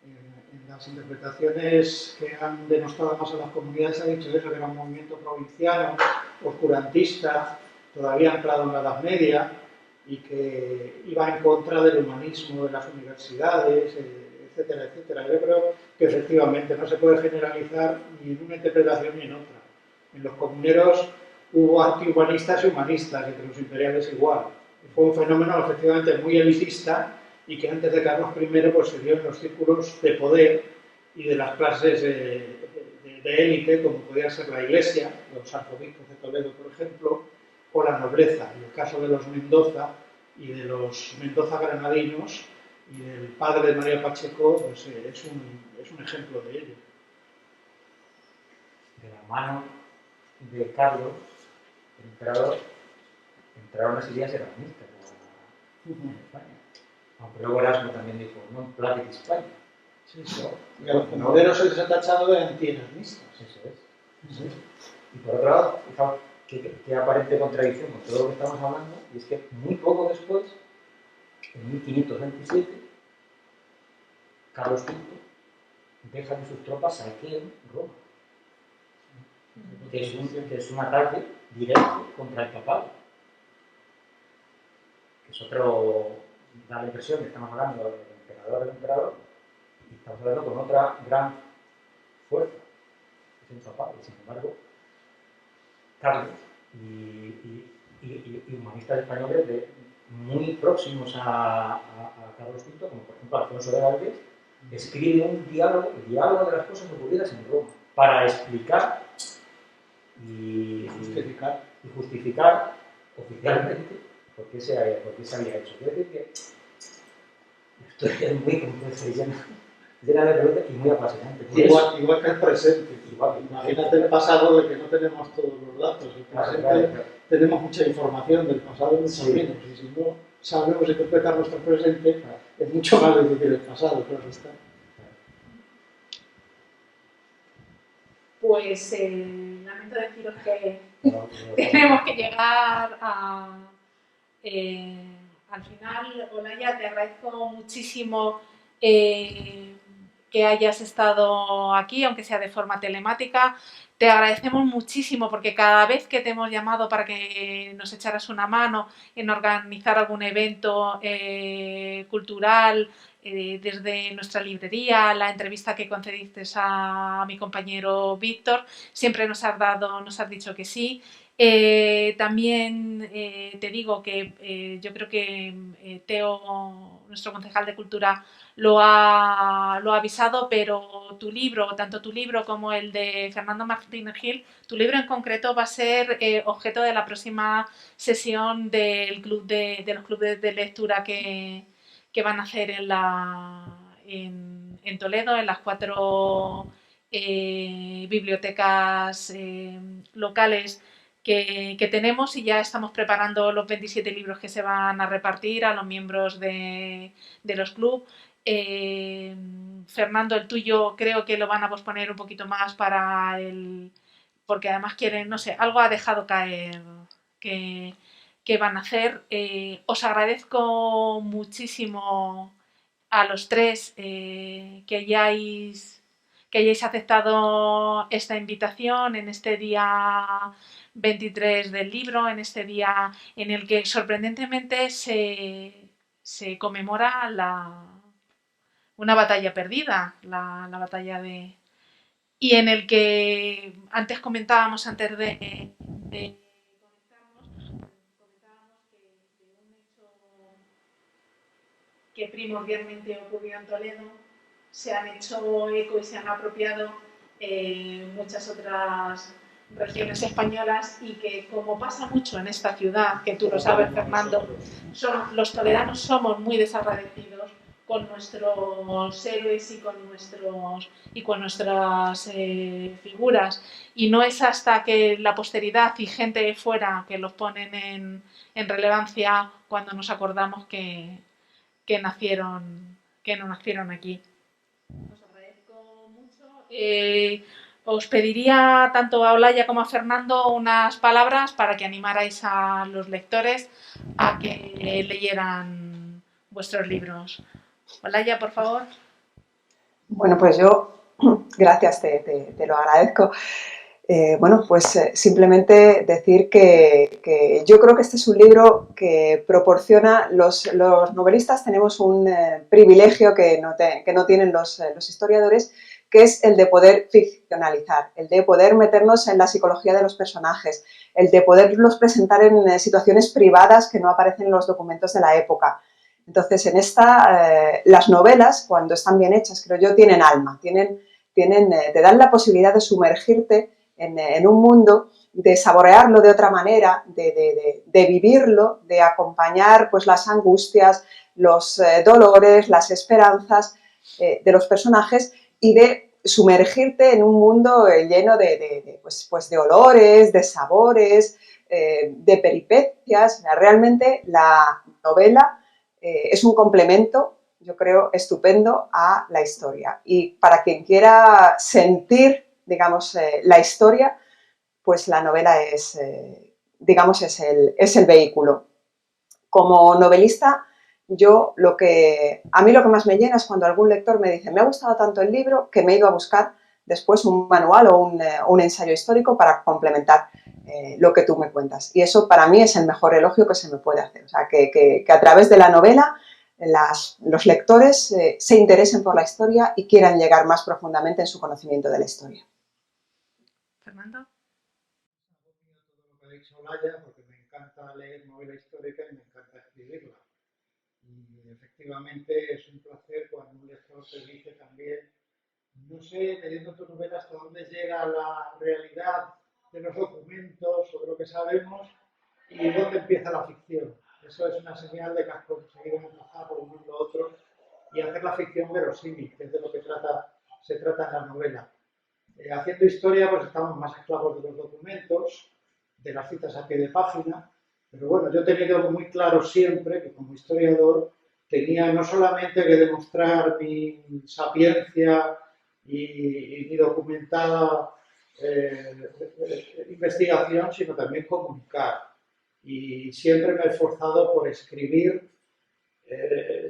En las interpretaciones que han denostado más a las comunidades se ha dicho eso, que era un movimiento provinciano, oscurantista, todavía anclado en la Edad Media, y que iba en contra del humanismo de las universidades, etcétera, etcétera. Yo creo que efectivamente no se puede generalizar ni en una interpretación ni en otra. En los comuneros hubo antihumanistas y humanistas, entre los imperiales igual. Fue un fenómeno efectivamente muy elitista, y que antes de Carlos I pues, se dio en los círculos de poder y de las clases de élite, como podía ser la Iglesia, los arzobispos de Toledo, por ejemplo, o la nobleza. En el caso de los Mendoza y de los Mendoza granadinos y del padre de María Pacheco, pues, es un ejemplo de ello. De la mano de Carlos, el emperador, entraron las ideas erasmistas en España. Aunque luego Erasmo también dijo, no placet España. Sí, sí. Y a los comuneros se les ha tachado de antierasmistas. Eso es. Eso es. Y por otro lado, fijaos qué aparente contradicción con todo lo que estamos hablando, y es que muy poco después, en 1527, Carlos V deja que sus tropas saqueen Roma, que es un ataque directo contra el papado, que es otro, da la impresión que estamos hablando del emperador, y estamos hablando con otra gran fuerza, que es el papado, y sin embargo, Carlos y humanistas españoles muy próximos a Carlos V, como por ejemplo Alfonso de Valdés, escribe el diálogo de las cosas ocurridas en Roma, para explicar y justificar oficialmente por qué se había hecho. Quiero decir que la historia es muy compleja y llena de preguntas y muy apasionante. Igual que el presente. Imagínate el pasado, de que no tenemos todos los datos. El presente, claro. Tenemos mucha información, del pasado mucho menos. Y si no sabemos interpretar nuestro presente, es mucho más difícil el pasado, claro está. Pues lamento deciros que tenemos que llegar al final. Olaya, te agradezco muchísimo que hayas estado aquí, aunque sea de forma telemática. Te agradecemos muchísimo porque cada vez que te hemos llamado para que nos echaras una mano en organizar algún evento cultural, desde nuestra librería, la entrevista que concediste a mi compañero Víctor, siempre nos has dicho que sí. También te digo que yo creo que Teo, nuestro concejal de Cultura, lo ha avisado, pero tu libro, tanto tu libro como el de Fernando Martínez Gil, tu libro en concreto va a ser objeto de la próxima sesión del club de los clubes de lectura que van a hacer en Toledo, en las 4 bibliotecas locales que tenemos, y ya estamos preparando los 27 libros que se van a repartir a los miembros de los clubes. Fernando, el tuyo creo que lo van a posponer un poquito más porque además quieren, no sé, algo ha dejado caer que van a hacer. Os agradezco muchísimo a los tres que hayáis aceptado esta invitación en este día 23 del libro, en este día en el que sorprendentemente se conmemora una batalla perdida, la batalla de... Y en el que antes comentábamos, antes de conectarnos, comentábamos que de un hecho que primordialmente ocurrió en Toledo, se han hecho eco y se han apropiado muchas otras regiones españolas, y que, como pasa mucho en esta ciudad, que tú lo sabes, Fernando, los toledanos somos muy desagradecidos con nuestros héroes y con nuestras figuras, y no es hasta que la posteridad y gente de fuera que los ponen en relevancia cuando nos acordamos que no nacieron aquí. Os agradezco mucho. Os pediría tanto a Olaya como a Fernando unas palabras para que animarais a los lectores a que leyeran vuestros libros. Olaya, por favor. Bueno, pues yo, gracias, te lo agradezco. Bueno, pues simplemente decir que yo creo que este es un libro que proporciona, los novelistas tenemos un privilegio que no tienen los historiadores, que es el de poder ficcionalizar, el de poder meternos en la psicología de los personajes, el de poderlos presentar en situaciones privadas que no aparecen en los documentos de la época. Entonces, las novelas, cuando están bien hechas, creo yo, tienen alma, te dan la posibilidad de sumergirte en un mundo, de saborearlo de otra manera, de vivirlo, de acompañar pues, las angustias, los dolores, las esperanzas de los personajes, y de sumergirte en un mundo lleno de olores, de sabores, de peripecias. Realmente la novela es un complemento, yo creo, estupendo a la historia. Y para quien quiera sentir, digamos, la historia, pues la novela es, digamos, es el vehículo. Como novelista, a mí lo que más me llena es cuando algún lector me dice: me ha gustado tanto el libro que me he ido a buscar después un manual o un ensayo histórico para complementar lo que tú me cuentas. Y eso para mí es el mejor elogio que se me puede hacer. O sea, que a través de la novela los lectores se interesen por la historia y quieran llegar más profundamente en su conocimiento de la historia. Fernando. Todo lo que ha dicho Olaya, porque me encanta leer novela histórica y me encanta escribirla. Y efectivamente es un placer cuando un lector te dice también: no sé, leyendo tu novela, hasta dónde llega la realidad de los documentos o de lo que sabemos y dónde empieza la ficción. Eso es una señal de que has conseguido empezar por un mundo a otro y hacer la ficción verosímil, que es de lo que se trata en la novela. Haciendo historia, pues estamos más esclavos de los documentos, de las citas a pie de página, pero bueno, yo he tenido muy claro siempre que como historiador tenía no solamente que demostrar mi sapiencia y mi documentada investigación, sino también comunicar. Y siempre me he esforzado por escribir,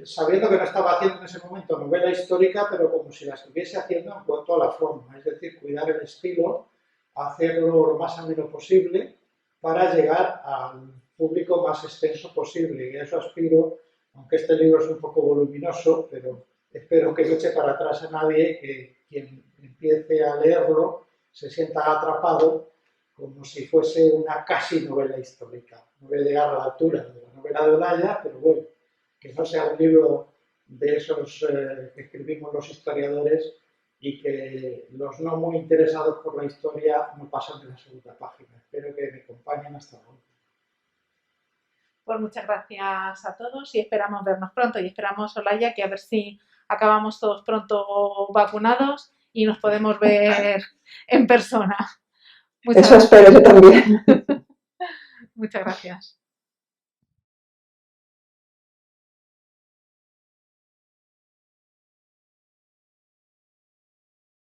sabiendo que no estaba haciendo en ese momento novela histórica, pero como si la estuviese haciendo en cuanto a la forma, es decir, cuidar el estilo, hacerlo lo más ameno posible para llegar al público más extenso posible. Y a eso aspiro, aunque este libro es un poco voluminoso, pero espero que no eche para atrás a nadie, que quien empiece a leerlo se sienta atrapado como si fuese una casi novela histórica. No voy a llegar a la altura de la novela de Olaya, pero bueno, que no sea un libro de esos que escribimos los historiadores y que los no muy interesados por la historia no pasan de la segunda página. Espero que me acompañen hasta la última. Pues muchas gracias a todos y esperamos vernos pronto, y esperamos, Olaya, que a ver si acabamos todos pronto vacunados y nos podemos ver en persona. Eso espero yo también. Muchas gracias.